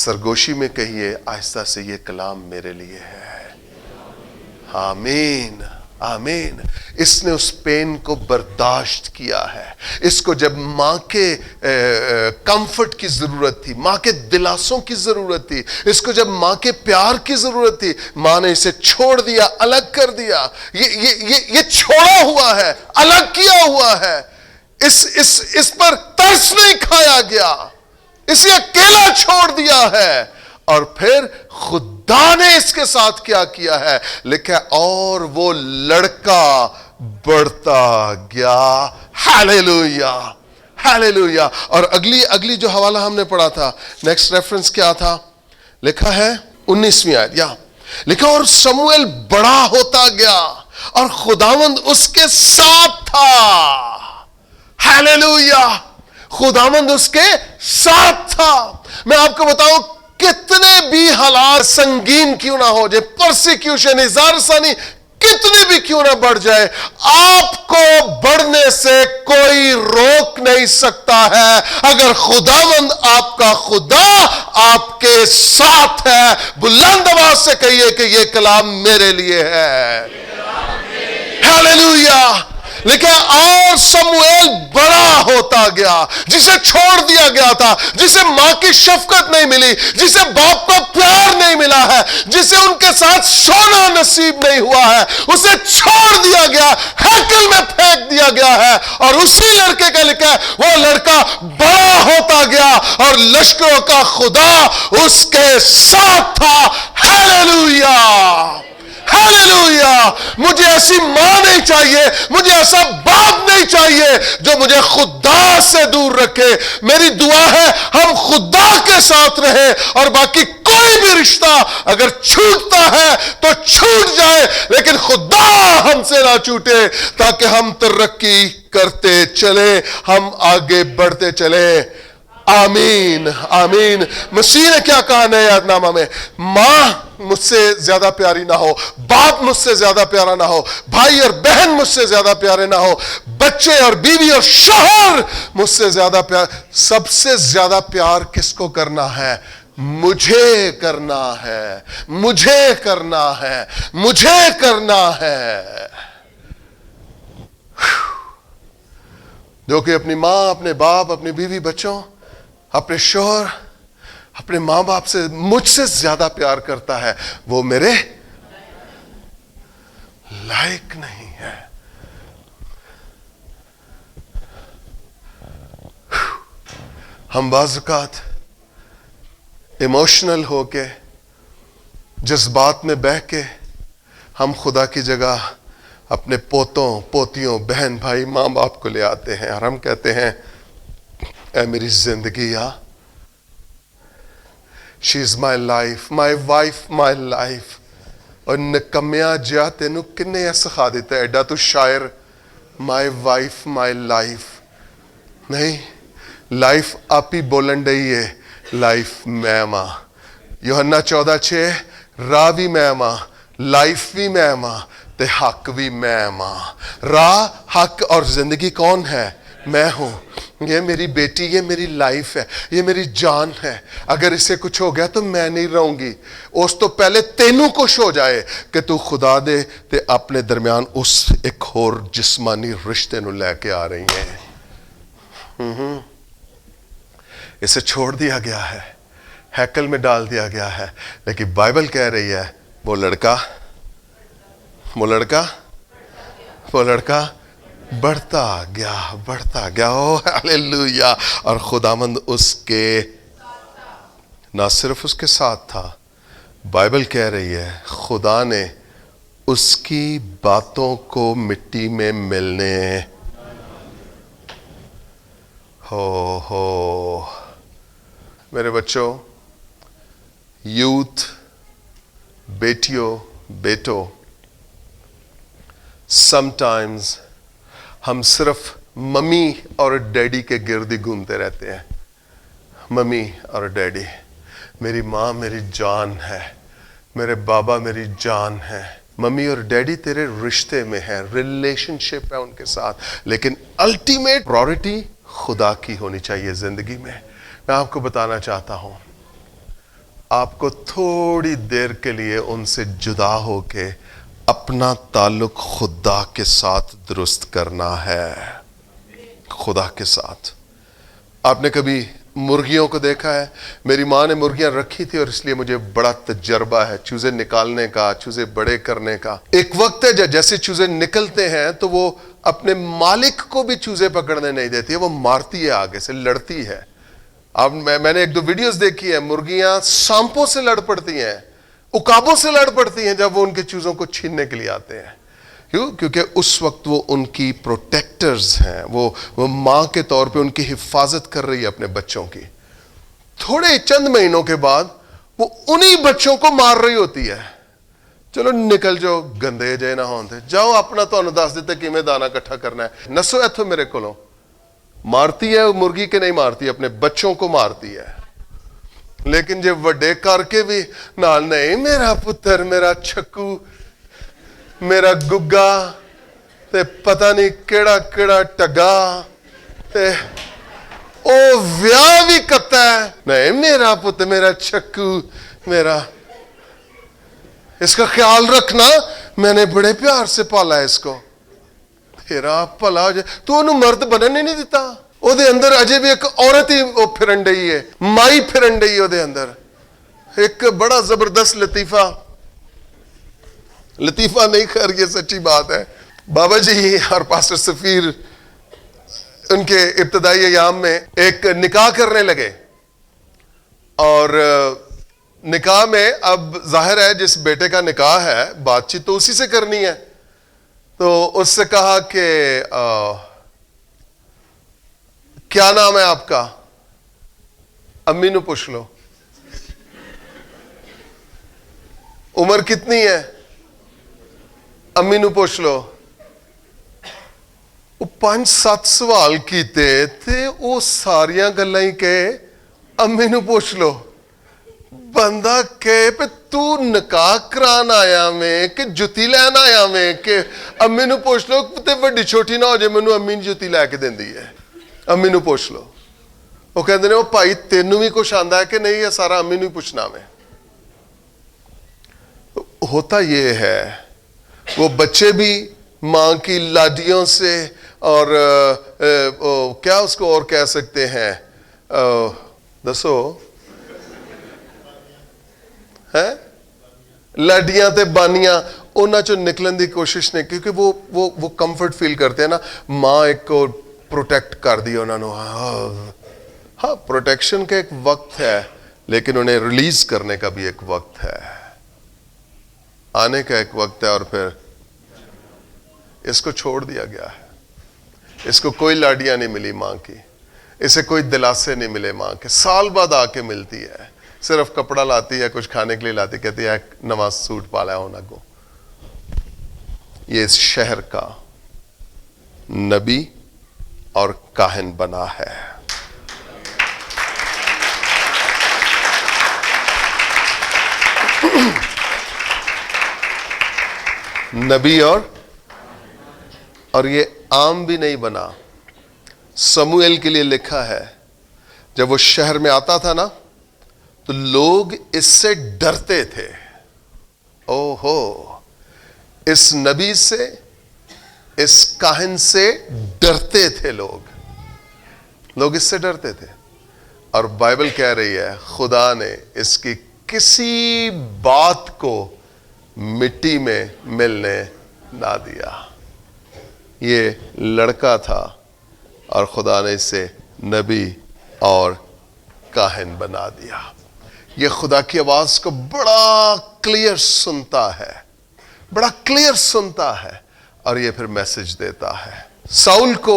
سرگوشی میں کہیے آہستہ سے یہ کلام میرے لیے ہے۔ آمین، آمین۔ اس نے اس پین کو برداشت کیا ہے۔ اس کو جب ماں کے کمفرٹ کی ضرورت تھی، ماں کے دلاسوں کی ضرورت تھی، اس کو جب ماں کے پیار کی ضرورت تھی، ماں نے اسے چھوڑ دیا، الگ کر دیا۔ یہ چھوڑا ہوا ہے، الگ کیا ہوا ہے۔ اس پر ترس نہیں کھایا گیا، اسے اکیلا چھوڑ دیا ہے۔ اور پھر خدا نے اس کے ساتھ کیا ہے، لکھا اور وہ لڑکا بڑھتا گیا۔ Hallelujah, hallelujah. اور اگلی جو حوالہ ہم نے پڑھا تھا، نیکسٹ ریفرنس کیا تھا؟ لکھا ہے 19ویں آیت، لکھا اور سموئیل بڑا ہوتا گیا اور خداوند اس کے ساتھ تھا۔ ہیلیلویا، خداوند اس کے ساتھ تھا۔ میں آپ کو بتاؤں کتنے بھی حالات سنگین کیوں نہ ہو جائے، پرسیکیوشن، اظہار ثانی کتنی بھی کیوں نہ بڑھ جائے، آپ کو بڑھنے سے کوئی روک نہیں سکتا ہے اگر خداوند آپ کا خدا آپ کے ساتھ ہے۔ بلند آواز سے کہیے کہ یہ کلام میرے لیے ہے۔ ہیلیلویا۔ لیکن اور سموئیل بڑا ہوتا گیا، جسے چھوڑ دیا گیا تھا، جسے ماں کی شفقت نہیں ملی، جسے باپ کا پیار نہیں ملا ہے، جسے ان کے ساتھ سونا نصیب نہیں ہوا ہے، اسے چھوڑ دیا گیا، ہیکل میں پھینک دیا گیا ہے۔ اور اسی لڑکے کا لکھا ہے وہ لڑکا بڑا ہوتا گیا اور لشکروں کا خدا اس کے ساتھ تھا۔ Hallelujah, hallelujah. مجھے ایسی ماں نہیں چاہیے، مجھے ایسا باپ نہیں چاہیے جو مجھے خدا سے دور رکھے۔ میری دعا ہے ہم خدا کے ساتھ رہیں اور باقی کوئی بھی رشتہ اگر چھوٹتا ہے تو چھوٹ جائے، لیکن خدا ہم سے نہ چھوٹے، تاکہ ہم ترقی کرتے چلیں، ہم آگے بڑھتے چلیں۔ آمین، آمین۔ مسیح نے کیا کہا نئے عہد نامہ میں؟ ماں مجھ سے زیادہ پیاری نہ ہو، باپ مجھ سے زیادہ پیارا نہ ہو، بھائی اور بہن مجھ سے زیادہ پیارے نہ ہو، بچے اور بیوی اور شوہر مجھ سے زیادہ پیار۔ سب سے زیادہ پیار کس کو کرنا ہے؟ مجھے کرنا ہے، مجھے کرنا ہے، مجھے کرنا ہے۔ جو کہ اپنی ماں، اپنے باپ، اپنی بیوی بچوں، اپنے شوہر، اپنے ماں باپ سے مجھ سے زیادہ پیار کرتا ہے، وہ میرے لائق نہیں ہے۔ ہم بعض اوقات ایموشنل ہو کے، جذبات میں بہہ کے، ہم خدا کی جگہ اپنے پوتوں، پوتیوں، بہن بھائی، ماں باپ کو لے آتے ہیں اور ہم کہتے ہیں اے میری زندگی She is my life, my wife, my life. اور نکمیا جا تینوں کنے سکھا دیتا ہے ایڈا تو شاعر my wife, my life نہیں لائف آپ ہی بولن ڈئی ہے لائف میں ماں یوحنا 14:6 راہ بھی میں ماں لائف بھی میں ماں تے حق بھی میں ماں راہ حق اور زندگی کون ہے میں ہوں یہ میری بیٹی یہ میری لائف ہے یہ میری جان ہے اگر اسے کچھ ہو گیا تو میں نہیں رہوں گی اس تو پہلے تینوں کچھ ہو جائے کہ تو خدا دے تے اپنے درمیان اس ایک اور جسمانی رشتے نو لے کے آ رہی ہیں اسے چھوڑ دیا گیا ہے ہیکل میں ڈال دیا گیا ہے لیکن بائبل کہہ رہی ہے وہ لڑکا بڑھتا گیا او ہیلیلویا اور خداوند اس کے نہ صرف اس کے ساتھ تھا بائبل کہہ رہی ہے خدا نے اس کی باتوں کو مٹی میں ملنے ہو میرے بچوں یوتھ بیٹیوں بیٹوں sometimes ہم صرف ممی اور ڈیڈی کے گرد ہی گھومتے رہتے ہیں ممی اور ڈیڈی میری ماں میری جان ہے میرے بابا میری جان ہے ممی اور ڈیڈی تیرے رشتے میں ہے ریلیشن شپ ہے ان کے ساتھ لیکن الٹیمیٹ پرائورٹی خدا کی ہونی چاہیے زندگی میں آپ کو بتانا چاہتا ہوں آپ کو تھوڑی دیر کے لیے ان سے جدا ہو کے اپنا تعلق خدا کے ساتھ درست کرنا ہے خدا کے ساتھ آپ نے کبھی مرغیوں کو دیکھا ہے میری ماں نے مرغیاں رکھی تھی اور اس لیے مجھے بڑا تجربہ ہے چوزے نکالنے کا چوزے بڑے کرنے کا ایک وقت ہے جیسے چوزے نکلتے ہیں تو وہ اپنے مالک کو بھی چوزے پکڑنے نہیں دیتی ہے وہ مارتی ہے آگے سے لڑتی ہے اب میں نے ایک دو ویڈیوز دیکھی ہے مرغیاں سانپوں سے لڑ پڑتی ہیں عقابوں سے لڑ پڑتی ہیں جب وہ ان کے چوزوں کو چھیننے کے لیے آتے ہیں کیوں کیونکہ اس وقت وہ ان کی پروٹیکٹرز ہیں وہ ماں کے طور پہ ان کی حفاظت کر رہی ہے اپنے بچوں کی تھوڑے چند مہینوں کے بعد وہ انہی بچوں کو مار رہی ہوتی ہے چلو نکل جاؤ گندے جے نہ ہوندے جاؤ اپنا تو دس دیتے کہ میں دانا کٹھا کرنا ہے نسو ایتھو میرے کولوں مارتی ہے مرغی کے نہیں مارتی اپنے بچوں کو مارتی ہے لیکن جب وڈے کر کے بھی نال نہیں میرا پتر میرا چھکو میرا گگا تے پتہ نہیں کیڑا کیڑا ٹگا تے او ویاہ بھی کرتا ہے نہیں میرا پتر میرا چھکو میرا اس کا خیال رکھنا میں نے بڑے پیار سے پالا ہے اس کو تیرا بھلا تو انہوں مرد بننے نہیں دیتا او دے اندر اجے بھی ایک عورت ہی پھرن ڈئی ہے مائی پھرن ڈئی او دے اندر ایک بڑا زبردست لطیفہ نہیں خیر یہ سچی بات ہے بابا جی اور پاسٹر سفیر ان کے ابتدائی ایام میں ایک نکاح کرنے لگے اور نکاح میں اب ظاہر ہے جس بیٹے کا نکاح ہے بات چیت تو اسی سے کرنی ہے تو اس سے کہا کہ کیا نام ہے آپ کا امی نو پوچھ لو عمر کتنی ہے امی نو پوچھ لو وہ 5-7 سوال کیتے تھے وہ ساریاں گلاں ہی کہ امی نو پوچھ لو بندہ کہے پہ تو نکاح کران آیا میں کہ جتی لین آیا میں کہ امی نو پوچھ لو تے وڈی چھوٹی نہ ہو جائے مینوں امی جتی لے کے دین دی ہے امی نو پوچھ لو وہ کہتے ہیں وہ بھائی تینوں بھی کچھ آندا ہے کہ نہیں یہ سارا امی نو ہی پوچھنا میں ہوتا یہ ہے وہ بچے بھی ماں کی لاڈیوں سے اور کیا اس کو اور کہہ سکتے ہیں دسو لاڈیاں تے بانیاں انہاں چوں نکلن دی کوشش نہیں کیونکہ وہ کمفرٹ فیل کرتے ہیں نا ماں ایک کو پروٹیکٹ کر دی انہوں نے ہاں پروٹیکشن کا ایک وقت ہے لیکن انہیں ریلیز کرنے کا بھی ایک وقت ہے آنے کا ایک وقت ہے اور پھر اس کو چھوڑ دیا گیا ہے اس کو کوئی لاڈیاں نہیں ملی ماں کی اسے کوئی دلاسے نہیں ملے ماں کے، سال بعد آ کے ملتی ہے، صرف کپڑا لاتی ہے، کچھ کھانے کے لیے لاتی، کہتی ہے نماز سوٹ پالا ہونا کو۔ یہ اس شہر کا نبی اور کاہن بنا ہے۔ نبی اور یہ عام بھی نہیں بنا، سموئیل کے لیے لکھا ہے جب وہ شہر میں آتا تھا نا تو لوگ اس سے ڈرتے تھے۔ او ہو، اس نبی سے، اس کاہن سے ڈرتے تھے لوگ اس سے ڈرتے تھے، اور بائبل کہہ رہی ہے خدا نے اس کی کسی بات کو مٹی میں ملنے نہ دیا۔ یہ لڑکا تھا اور خدا نے اسے نبی اور کاہن بنا دیا۔ یہ خدا کی آواز کو بڑا کلیئر سنتا ہے، بڑا کلیئر سنتا ہے، اور یہ پھر میسج دیتا ہے۔ ساؤل کو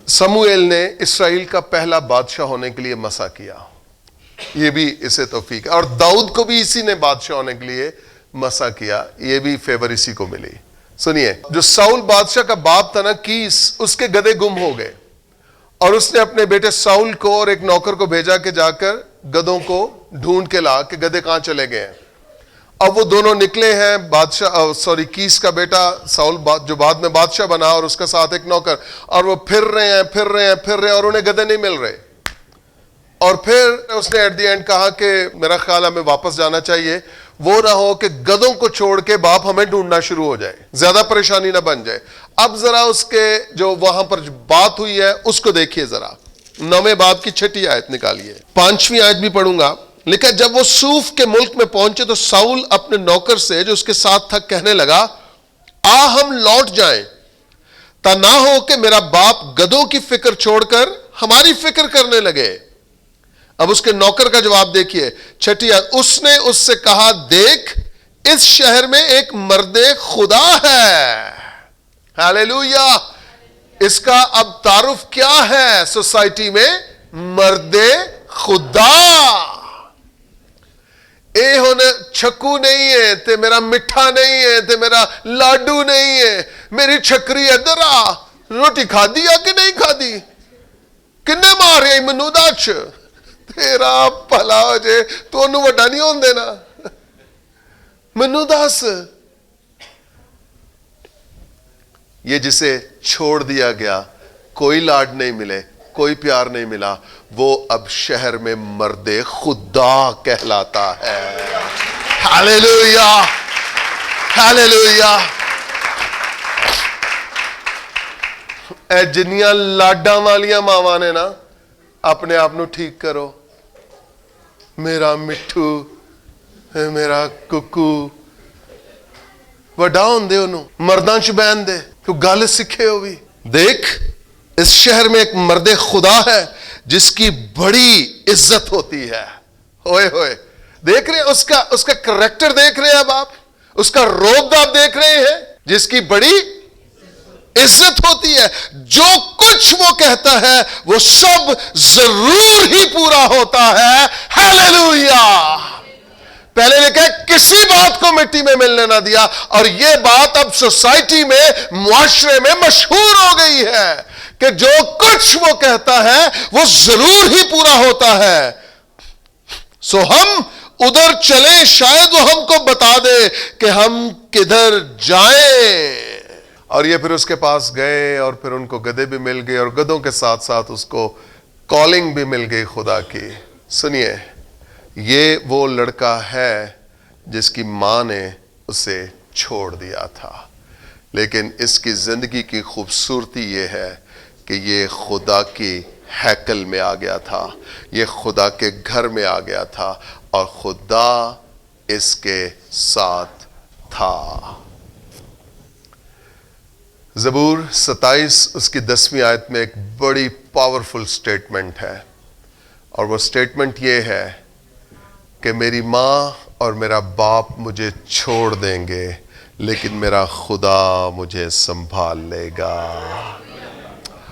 سموئیل نے اسرائیل کا پہلا بادشاہ ہونے کے لیے مسا کیا، یہ بھی اسے توفیق ہے، اور داؤد کو بھی اسی نے بادشاہ ہونے کے لیے مسا کیا، یہ بھی فیور اسی کو ملی۔ سنیے، جو ساؤل بادشاہ کا باپ تھا نا کیس، اس کے گدھے گم ہو گئے، اور اس نے اپنے بیٹے ساؤل کو اور ایک نوکر کو بھیجا کہ جا کر گدھوں کو ڈھونڈ کے لا کہ گدھے کہاں چلے گئے ہیں۔ اب وہ دونوں نکلے ہیں، کیس کا بیٹا ساؤل جو بعد میں بادشاہ بنا، اور اس کا ساتھ ایک نوکر، اور وہ پھر رہے ہیں اور انہیں گدھے نہیں مل رہے، اور پھر اس نے ایٹ دی اینڈ کہا کہ میرا خیال ہمیں واپس جانا چاہیے، وہ نہ ہو کہ گدھوں کو چھوڑ کے باپ ہمیں ڈھونڈنا شروع ہو جائے، زیادہ پریشانی نہ بن جائے۔ اب ذرا اس کے جو وہاں پر بات ہوئی ہے اس کو دیکھیے ذرا، 9 باب کی 6 آیت نکالیے، 5ویں آیت بھی پڑھوں گا۔ لکھا جب وہ سوف کے ملک میں پہنچے تو ساؤل اپنے نوکر سے جو اس کے ساتھ تھا کہنے لگا، آ ہم لوٹ جائیں، تا نہ ہو کہ میرا باپ گدھوں کی فکر چھوڑ کر ہماری فکر کرنے لگے۔ اب اس کے نوکر کا جواب دیکھیے، 6 آیت، اس نے اس سے کہا، دیکھ اس شہر میں ایک مرد خدا ہے۔ ہاللیلویا! اس کا اب تعارف کیا ہے سوسائٹی میں؟ مرد خدا۔ اے ہونے چھکو نہیں ہے تے میرا مٹھا نہیں ہے تے میرا لاڈو نہیں ہے، میری چھکری ادھر آ، روٹی کھا دی یا کہ نہیں کھا دی؟ کنے مارے منو دچ تیرا بھلا ہو جے، تو انہوں وڈا نہیں ہون دینا، منو دس۔ یہ جسے چھوڑ دیا گیا، کوئی لاڈ نہیں ملے، کوئی پیار نہیں ملا، وہ اب شہر میں مرد خدا کہلاتا ہے۔ ہاللیلویا! ہاللیلویا! اے جنیاں لاڈاں والیاں ماواں نے نا، اپنے آپ نو ٹھیک کرو، میرا مٹھو، میرا ککو، وڈا ہون دے انہوں، مرداں چ بہن دے، تو گل سکھے ہو بھی۔ دیکھ اس شہر میں ایک مرد خدا ہے جس کی بڑی عزت ہوتی ہے۔ ہوئے ہوئے، دیکھ رہے ہیں اس کا کریکٹر، دیکھ رہے ہیں اب آپ، اس کا روب آپ دیکھ رہے ہیں، جس کی بڑی عزت ہوتی ہے، جو کچھ وہ کہتا ہے وہ سب ضرور ہی پورا ہوتا ہے۔ ہاللیلویا! پہلے لکھا ہے کسی بات کو مٹی میں ملنے نہ دیا، اور یہ بات اب سوسائٹی میں، معاشرے میں مشہور ہو گئی ہے کہ جو کچھ وہ کہتا ہے وہ ضرور ہی پورا ہوتا ہے۔ سو ہم ادھر چلیں، شاید وہ ہم کو بتا دے کہ ہم کدھر جائیں۔ اور یہ پھر اس کے پاس گئے، اور پھر ان کو گدھے بھی مل گئے، اور گدھوں کے ساتھ ساتھ اس کو کالنگ بھی مل گئی خدا کی۔ سنیے، یہ وہ لڑکا ہے جس کی ماں نے اسے چھوڑ دیا تھا، لیکن اس کی زندگی کی خوبصورتی یہ ہے کہ یہ خدا کی ہیکل میں آ گیا تھا، یہ خدا کے گھر میں آ گیا تھا، اور خدا اس کے ساتھ تھا۔ زبور 27 اس کی 10ویں آیت میں ایک بڑی پاورفل سٹیٹمنٹ ہے، اور وہ سٹیٹمنٹ یہ ہے کہ میری ماں اور میرا باپ مجھے چھوڑ دیں گے، لیکن میرا خدا مجھے سنبھال لے گا۔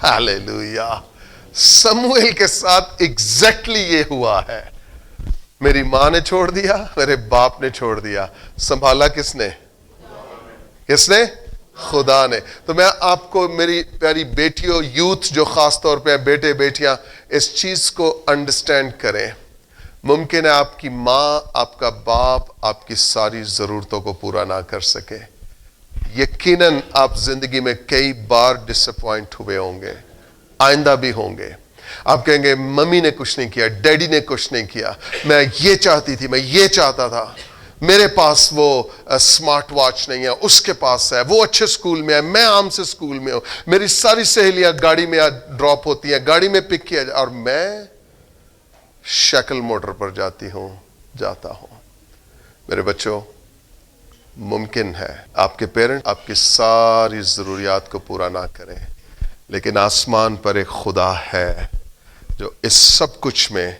ہاللیلویا! سموئیل کے ساتھ ایگزیکٹلی یہ ہوا ہے. میری ماں نے چھوڑ دیا, میرے باپ نے چھوڑ دیا, سنبھالا کس نے؟ کس نے؟ خدا نے. تو میں آپ کو, میری پیاری بیٹیوں, یوتھ جو خاص طور پہ بیٹے بیٹیاں, اس چیز کو انڈرسٹینڈ کریں. ممکن ہے آپ کی ماں, آپ کا باپ آپ کی ساری ضرورتوں کو پورا نہ کر سکے. یقیناً آپ زندگی میں کئی بار ڈس اپوائنٹ ہوئے ہوں گے, آئندہ بھی ہوں گے. آپ کہیں گے ممی نے کچھ نہیں کیا, ڈیڈی نے کچھ نہیں کیا, میں یہ چاہتی تھی, میں یہ چاہتا تھا, میرے پاس وہ سمارٹ واچ نہیں ہے, اس کے پاس ہے, وہ اچھے سکول میں ہے, میں عام سے سکول میں ہوں, میری ساری سہیلیاں گاڑی میں ڈراپ ہوتی ہیں, گاڑی میں پک کیا, اور میں شکل موٹر پر جاتا ہوں. میرے بچوں, ممکن ہے آپ کے پیرنٹ آپ کی ساری ضروریات کو پورا نہ کریں, لیکن آسمان پر ایک خدا ہے جو اس سب کچھ میں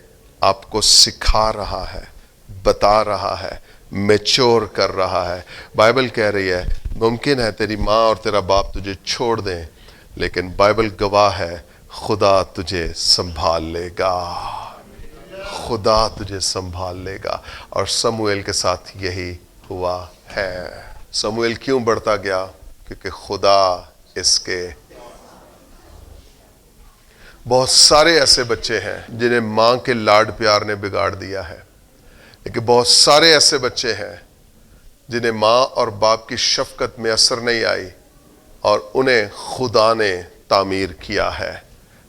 آپ کو سکھا رہا ہے, بتا رہا ہے, میچور کر رہا ہے. بائبل کہہ رہی ہے ممکن ہے تیری ماں اور تیرا باپ تجھے چھوڑ دیں, لیکن بائبل گواہ ہے خدا تجھے سنبھال لے گا, خدا تجھے سنبھال لے گا. اور سموئیل کے ساتھ یہی ہوا ہے. سموئیل کیوں بڑھتا گیا؟ کیونکہ خدا اس کے. بہت سارے ایسے بچے ہیں جنہیں ماں کے لاڈ پیار نے بگاڑ دیا ہے, لیکن بہت سارے ایسے بچے ہیں جنہیں ماں اور باپ کی شفقت میں اثر نہیں آئی, اور انہیں خدا نے تعمیر کیا ہے,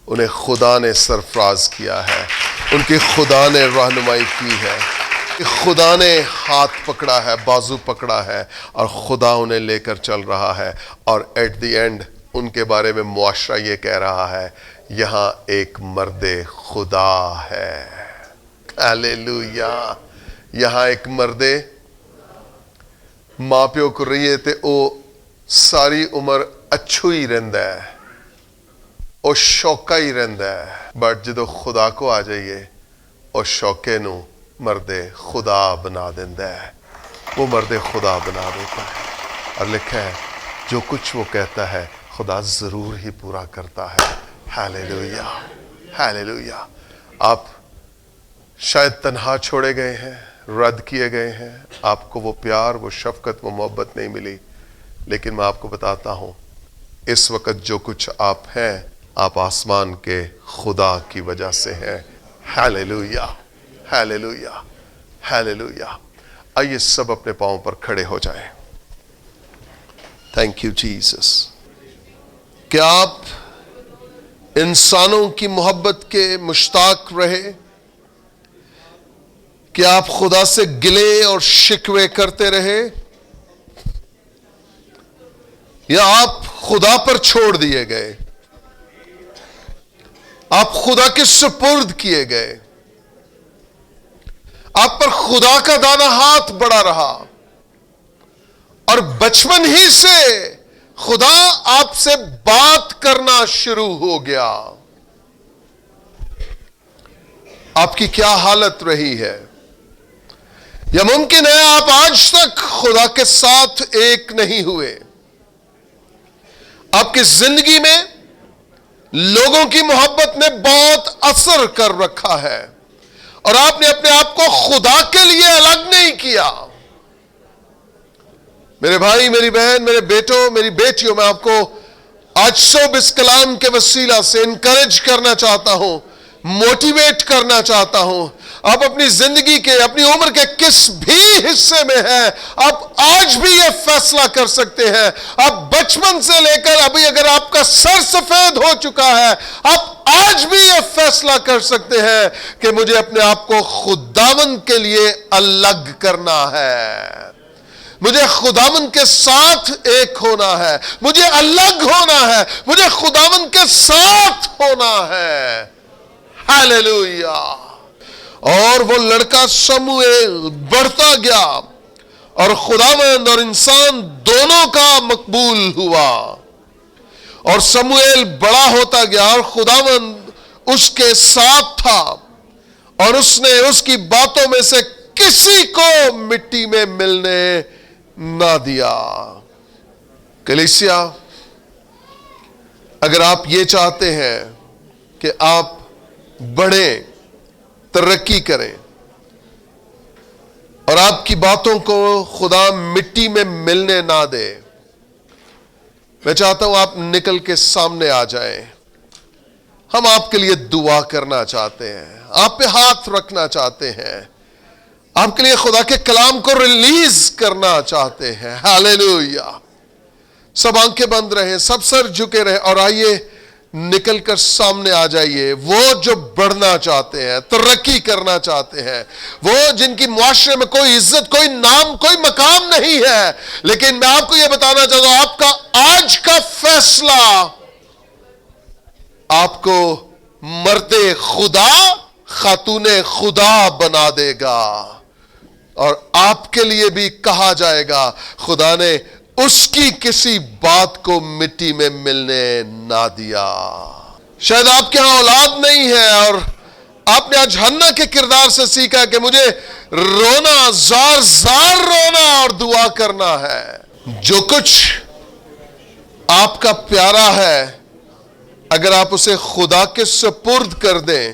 انہیں خدا نے سرفراز کیا ہے, ان کی خدا نے رہنمائی کی ہے, خدا نے ہاتھ پکڑا ہے, بازو پکڑا ہے, اور خدا انہیں لے کر چل رہا ہے. اور ایٹ دی اینڈ ان کے بارے میں معاشرہ یہ کہہ رہا ہے یہاں ایک مرد خدا ہے. ہاللیلویا. یہاں ایک مرد. ماں پیو کو رہیے تے او ساری عمر اچھو ہی رہندا ہے, او شوقا ہی رہندا ہے, بٹ جدو خدا کو آ جائیے او شوقے نو مرد خدا بنا دیندا ہے, وہ مرد خدا بنا دیتا ہے. اور لکھا ہے جو کچھ وہ کہتا ہے خدا ضرور ہی پورا کرتا ہے. ہاللیلویا, ہاللیلویا. آپ شاید تنہا چھوڑے گئے ہیں, رد کیے گئے ہیں, آپ کو وہ پیار, وہ شفقت, وہ محبت نہیں ملی, لیکن میں آپ کو بتاتا ہوں اس وقت جو کچھ آپ ہیں آپ آسمان کے خدا کی وجہ سے ہیں. ہاللیلویا, ہاللیلویا, ہاللیلویا. آئیے سب اپنے پاؤں پر کھڑے ہو جائیں. Thank you Jesus. کیا آپ انسانوں کی محبت کے مشتاق رہے؟ کیا آپ خدا سے گلے اور شکوے کرتے رہے؟ یا آپ خدا پر چھوڑ دیے گئے؟ آپ خدا کے سپرد کیے گئے؟ آپ پر خدا کا دانا ہاتھ بڑا رہا, اور بچپن ہی سے خدا آپ سے بات کرنا شروع ہو گیا. آپ کی کیا حالت رہی ہے؟ یا ممکن ہے آپ آج تک خدا کے ساتھ ایک نہیں ہوئے. آپ کی زندگی میں لوگوں کی محبت نے بہت اثر کر رکھا ہے, اور آپ نے اپنے آپ کو خدا کے لیے الگ نہیں کیا. میرے بھائی, میری بہن, میرے بیٹوں, میری بیٹیوں, میں آپ کو آج صبح اس کلام کے وسیلہ سے انکریج کرنا چاہتا ہوں, موٹیویٹ کرنا چاہتا ہوں. آپ اپنی زندگی کے, اپنی عمر کے کس بھی حصے میں ہیں, آپ آج بھی یہ فیصلہ کر سکتے ہیں. آپ بچپن سے لے کر ابھی اگر آپ کا سر سفید ہو چکا ہے, آپ آج بھی یہ فیصلہ کر سکتے ہیں کہ مجھے اپنے آپ کو خداوند کے لیے الگ کرنا ہے, مجھے خداوند کے ساتھ ایک ہونا ہے, مجھے الگ ہونا ہے, مجھے خداوند کے ساتھ ہونا ہے. ہاللیلویا. اور وہ لڑکا سموئیل بڑھتا گیا, اور خداوند اور انسان دونوں کا مقبول ہوا, اور سموئیل بڑا ہوتا گیا, اور خداوند اس کے ساتھ تھا, اور اس نے اس کی باتوں میں سے کسی کو مٹی میں ملنے نہ دیا. کلیسیا, اگر آپ یہ چاہتے ہیں کہ آپ بڑھیں، ترقی کریں، اور آپ کی باتوں کو خدا مٹی میں ملنے نہ دے۔ میں چاہتا ہوں آپ نکل کے سامنے آ جائیں۔ ہم آپ کے لیے دعا کرنا چاہتے ہیں، آپ پہ ہاتھ رکھنا چاہتے ہیں، آپ کے لیے خدا کے کلام کو ریلیز کرنا چاہتے ہیں۔ ہاللیلویا۔ سب آنکھیں بند رہیں، سب سر جھکے رہیں، اور آئیے نکل کر سامنے آ جائیے۔ وہ جو بڑھنا چاہتے ہیں، ترقی کرنا چاہتے ہیں، وہ جن کی معاشرے میں کوئی عزت، کوئی نام، کوئی مقام نہیں ہے، لیکن میں آپ کو یہ بتانا چاہتا ہوں، آپ کا آج کا فیصلہ آپ کو مرد خدا، خاتون خدا بنا دے گا، اور آپ کے لیے بھی کہا جائے گا خدا نے اس کی کسی بات کو مٹی میں ملنے نہ دیا۔ شاید آپ کے ہاں اولاد نہیں ہے، اور آپ نے آج حنا کے کردار سے سیکھا کہ مجھے رونا، زار زار رونا اور دعا کرنا ہے۔ جو کچھ آپ کا پیارا ہے، اگر آپ اسے خدا کے سپرد کر دیں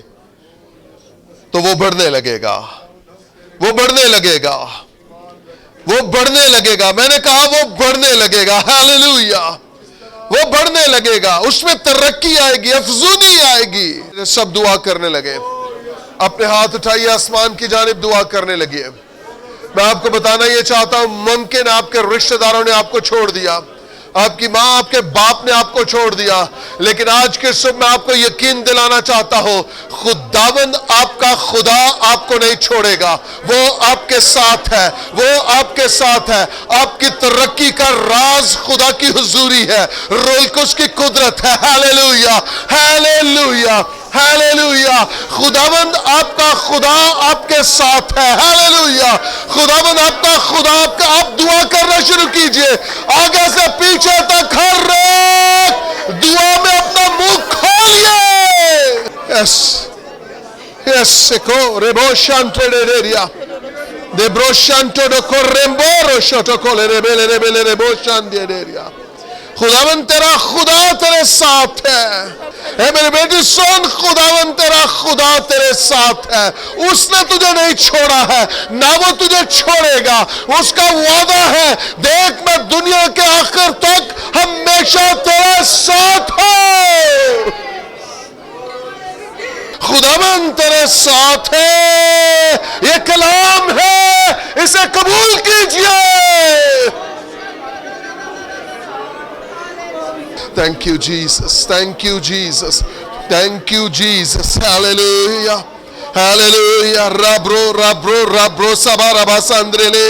تو وہ بڑھنے لگے گا، وہ بڑھنے لگے گا، وہ بڑھنے لگے گا۔ میں نے کہا وہ بڑھنے لگے گا۔ ہاللیلویا۔ وہ بڑھنے لگے گا، اس میں ترقی آئے گی، افزونی آئے گی۔ سب دعا کرنے لگے، اپنے ہاتھ اٹھائیے، آسمان کی جانب دعا کرنے لگیے۔ میں آپ کو بتانا یہ چاہتا ہوں، ممکن آپ کے رشتہ داروں نے آپ کو چھوڑ دیا، آپ کی ماں، آپ کے باپ نے آپ کو چھوڑ دیا، لیکن آج کے صبح میں آپ کو یقین دلانا چاہتا ہوں، خداوند آپ کا خدا آپ کو نہیں چھوڑے گا۔ وہ آپ کے ساتھ ہے، وہ آپ کے ساتھ ہے۔ آپ کی ترقی کا راز خدا کی حضوری ہے، روح القدس کی قدرت ہے۔ ہاللیلویا، ہاللیلویا، ہاللیلویا۔ خداوند آپ کا خدا آپ کے ساتھ ہے۔ ہاللیلویا۔ خداوند آپ کا خدا آپ دعا کرنا شروع کیجئے، آگے سے پیچھے تک ہر ایک دعا میں اپنا منہ کھولیے۔ یس یس سکو ریبو شانٹے ریریا دے برو شانٹو ڈو کوریمبورو شوٹو کولے ریبیلے ریبیلے ریبو شاندے ریریا۔ خداوند تیرا خدا تیرے ساتھ ہے۔ اے میری بیٹی سن، خداوند تیرا خدا تیرے ساتھ ہے۔ اس نے تجھے نہیں چھوڑا ہے، نہ وہ تجھے چھوڑے گا۔ اس کا وعدہ ہے، دیکھ میں دنیا کے آخر تک ہمیشہ تیرے ساتھ ہوں۔ خداوند تیرے ساتھ ہے، یہ کلام ہے، اسے قبول کیجئے۔ Thank you, Jesus. Thank you, Jesus. Thank you, Jesus. Hallelujah. Hallelujah. Rabro, rabro, rabro, sabaraba sandrele,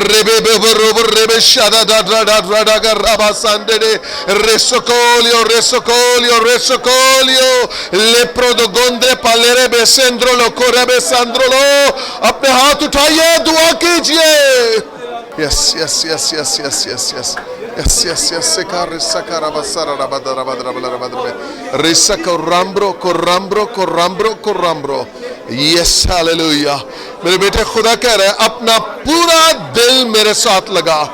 rebe, robo, rebe, shada, da, da, da, da, da, da, raba sandrele, resocolio, resocolio, resocolio, lepro do gondre, palere, besendro, lo corebe, sandrolo. اپنے ہاتھ اٹھائیے، دعا کیجئے۔ Yes, yes, yes, yes, yes, yes, yes. Yes, yes, yes. Sekar sakara basara rabada rabada rabada rabada. Risako rambro korambro korambro korambro. Yes, hallelujah. میرے بیٹے خدا کہہ رہے ہیں، اپنا پورا دل میرے ساتھ لگا،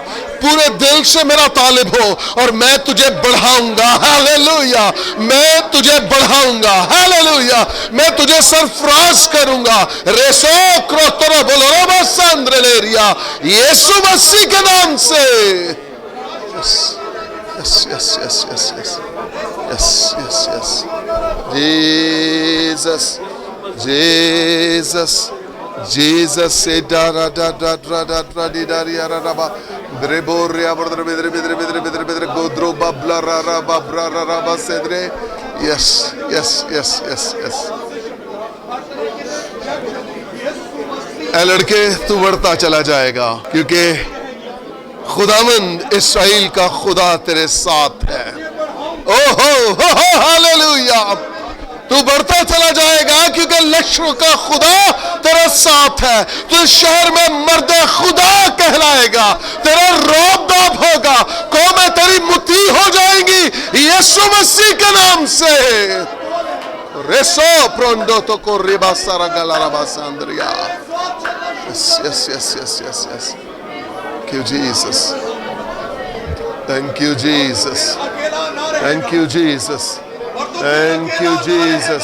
پورے دل سے میرا طالب ہو، اور میں تجھے بڑھاؤں گا۔ ہاللیلویا۔ میں تجھے بڑھاؤں گا۔ ہاللیلویا۔ میں تجھے سرفراز کروں گا۔ ریسو کروترو بولو بساندرلیریا، یسوع مسیح کے نام سے۔ Yes, yes, yes, yes, yes, yes, yes, yes, yes. Jesus, Jesus, Jesus, se da da da da da da da di da ri ra ra ba, drebo ria brdre bedre bedre bedre bedre bedre godro babla ra ra babra ra ra ba sedre. Yes, yes, yes, yes, yes. اے لڑکے، تو بڑھتا چلا جائے گا، کیونکہ خداوند اسرائیل کا خدا تیرے ساتھ ہے۔ ہاللیلویا۔ تو بڑھتا چلا جائے گا، کیونکہ لشکروں کا خدا تیرے ساتھ ہے۔ تو اس شہر میں مرد خدا کہلائے گا، تیرا روب داب ہوگا، قومیں تیری مطیع ہو جائیں گی یسوع مسیح کے نام سے۔ ریسو پروندو تو کو ریبا سارا گلا ربا ساندریا۔ Yes, yes, yes, yes, yes, yes. Thank you, Jesus. Thank you, Jesus. Thank you, Jesus. Thank you, Jesus.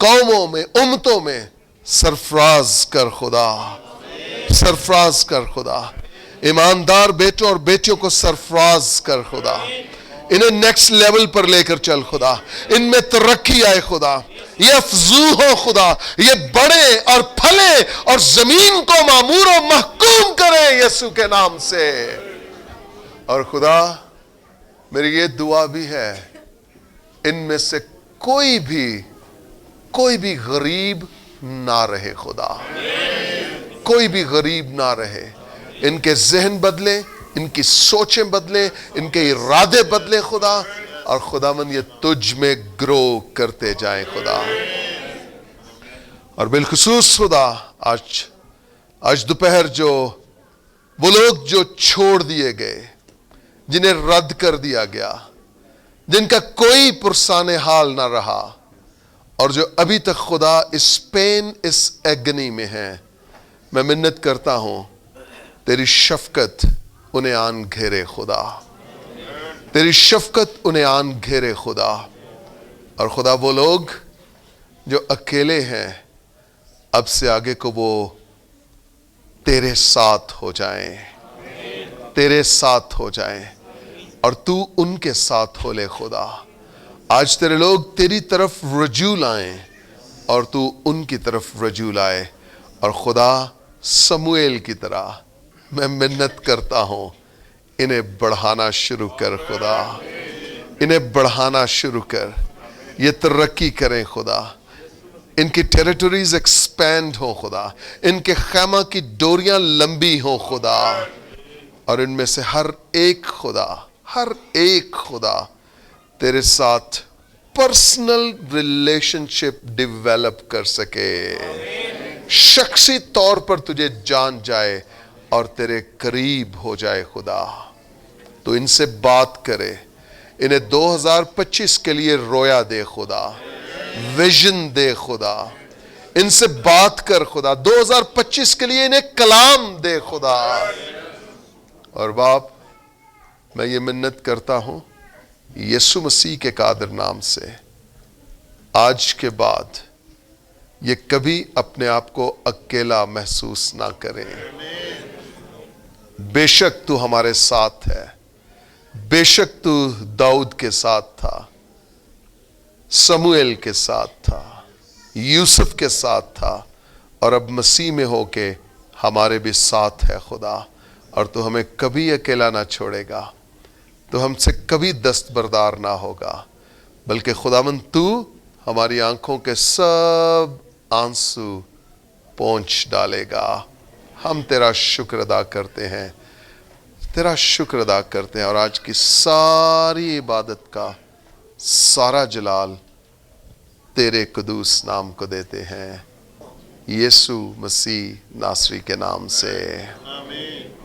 قوموں میں، امتوں میں سرفراز کر خدا، سرفراز کر خدا، ایماندار بیٹوں اور بیٹیوں کو سرفراز کر خدا، انہیں نیکسٹ لیول پر لے کر چل خدا، ان میں ترقی آئے خدا، یہ افزو ہو خدا، یہ بڑھے اور پھلے اور زمین کو معمور و محکوم کریں یسوع کے نام سے۔ اور خدا میری یہ دعا بھی ہے، ان میں سے کوئی بھی غریب نہ رہے خدا، کوئی بھی غریب نہ رہے، ان کے ذہن بدلے، ان کی سوچیں بدلیں، ان کے ارادے بدلیں خدا، اور خداوند یہ تجھ میں گرو کرتے جائیں خدا۔ اور بالخصوص خدا آج دوپہر وہ لوگ جو چھوڑ دیے گئے، جنہیں رد کر دیا گیا، جن کا کوئی پرسان حال نہ رہا، اور جو ابھی تک خدا اس پین، اس ایگنی میں ہیں، میں منت کرتا ہوں تیری شفقت انہیں آن گھیرے خدا، تیری شفقت انہیں آن گھیرے خدا۔ اور خدا وہ لوگ جو اکیلے ہیں، اب سے آگے کو وہ تیرے ساتھ ہو جائیں، تیرے ساتھ ہو جائیں، اور تو ان کے ساتھ ہو لے خدا۔ آج تیرے لوگ تیری طرف رجوع لائیں اور تو ان کی طرف رجوع لائے، اور خدا سموئیل کی طرح میں منت کرتا ہوں انہیں بڑھانا شروع کر خدا، انہیں بڑھانا شروع کر، یہ ترقی کریں خدا، ان کی ٹیریٹوریز ایکسپینڈ ہوں خدا، ان کے خیمہ کی ڈوریاں لمبی ہوں خدا، اور ان میں سے ہر ایک خدا تیرے ساتھ پرسنل ریلیشن شپ ڈیویلپ کر سکے، شخصی طور پر تجھے جان جائے اور تیرے قریب ہو جائے خدا۔ تو ان سے بات کرے، انہیں 2025 کے لیے رویا دے خدا، ویژن دے خدا، ان سے بات کر خدا، 2025 کے لیے انہیں کلام دے خدا۔ اور باپ میں یہ منت کرتا ہوں یسوع مسیح کے قادر نام سے، آج کے بعد یہ کبھی اپنے آپ کو اکیلا محسوس نہ کریں۔ بے شک تو ہمارے ساتھ ہے، بے شک تو داؤد کے ساتھ تھا، سموئیل کے ساتھ تھا، یوسف کے ساتھ تھا، اور اب مسیح میں ہو کے ہمارے بھی ساتھ ہے خدا، اور تو ہمیں کبھی اکیلا نہ چھوڑے گا، تو ہم سے کبھی دستبردار نہ ہوگا، بلکہ خداوند تو ہماری آنکھوں کے سب آنسو پونچھ ڈالے گا۔ ہم تیرا شکر ادا کرتے ہیں، تیرا شکر ادا کرتے ہیں، اور آج کی ساری عبادت کا سارا جلال تیرے قدوس نام کو دیتے ہیں، یسوع مسیح ناصری کے نام سے، آمین۔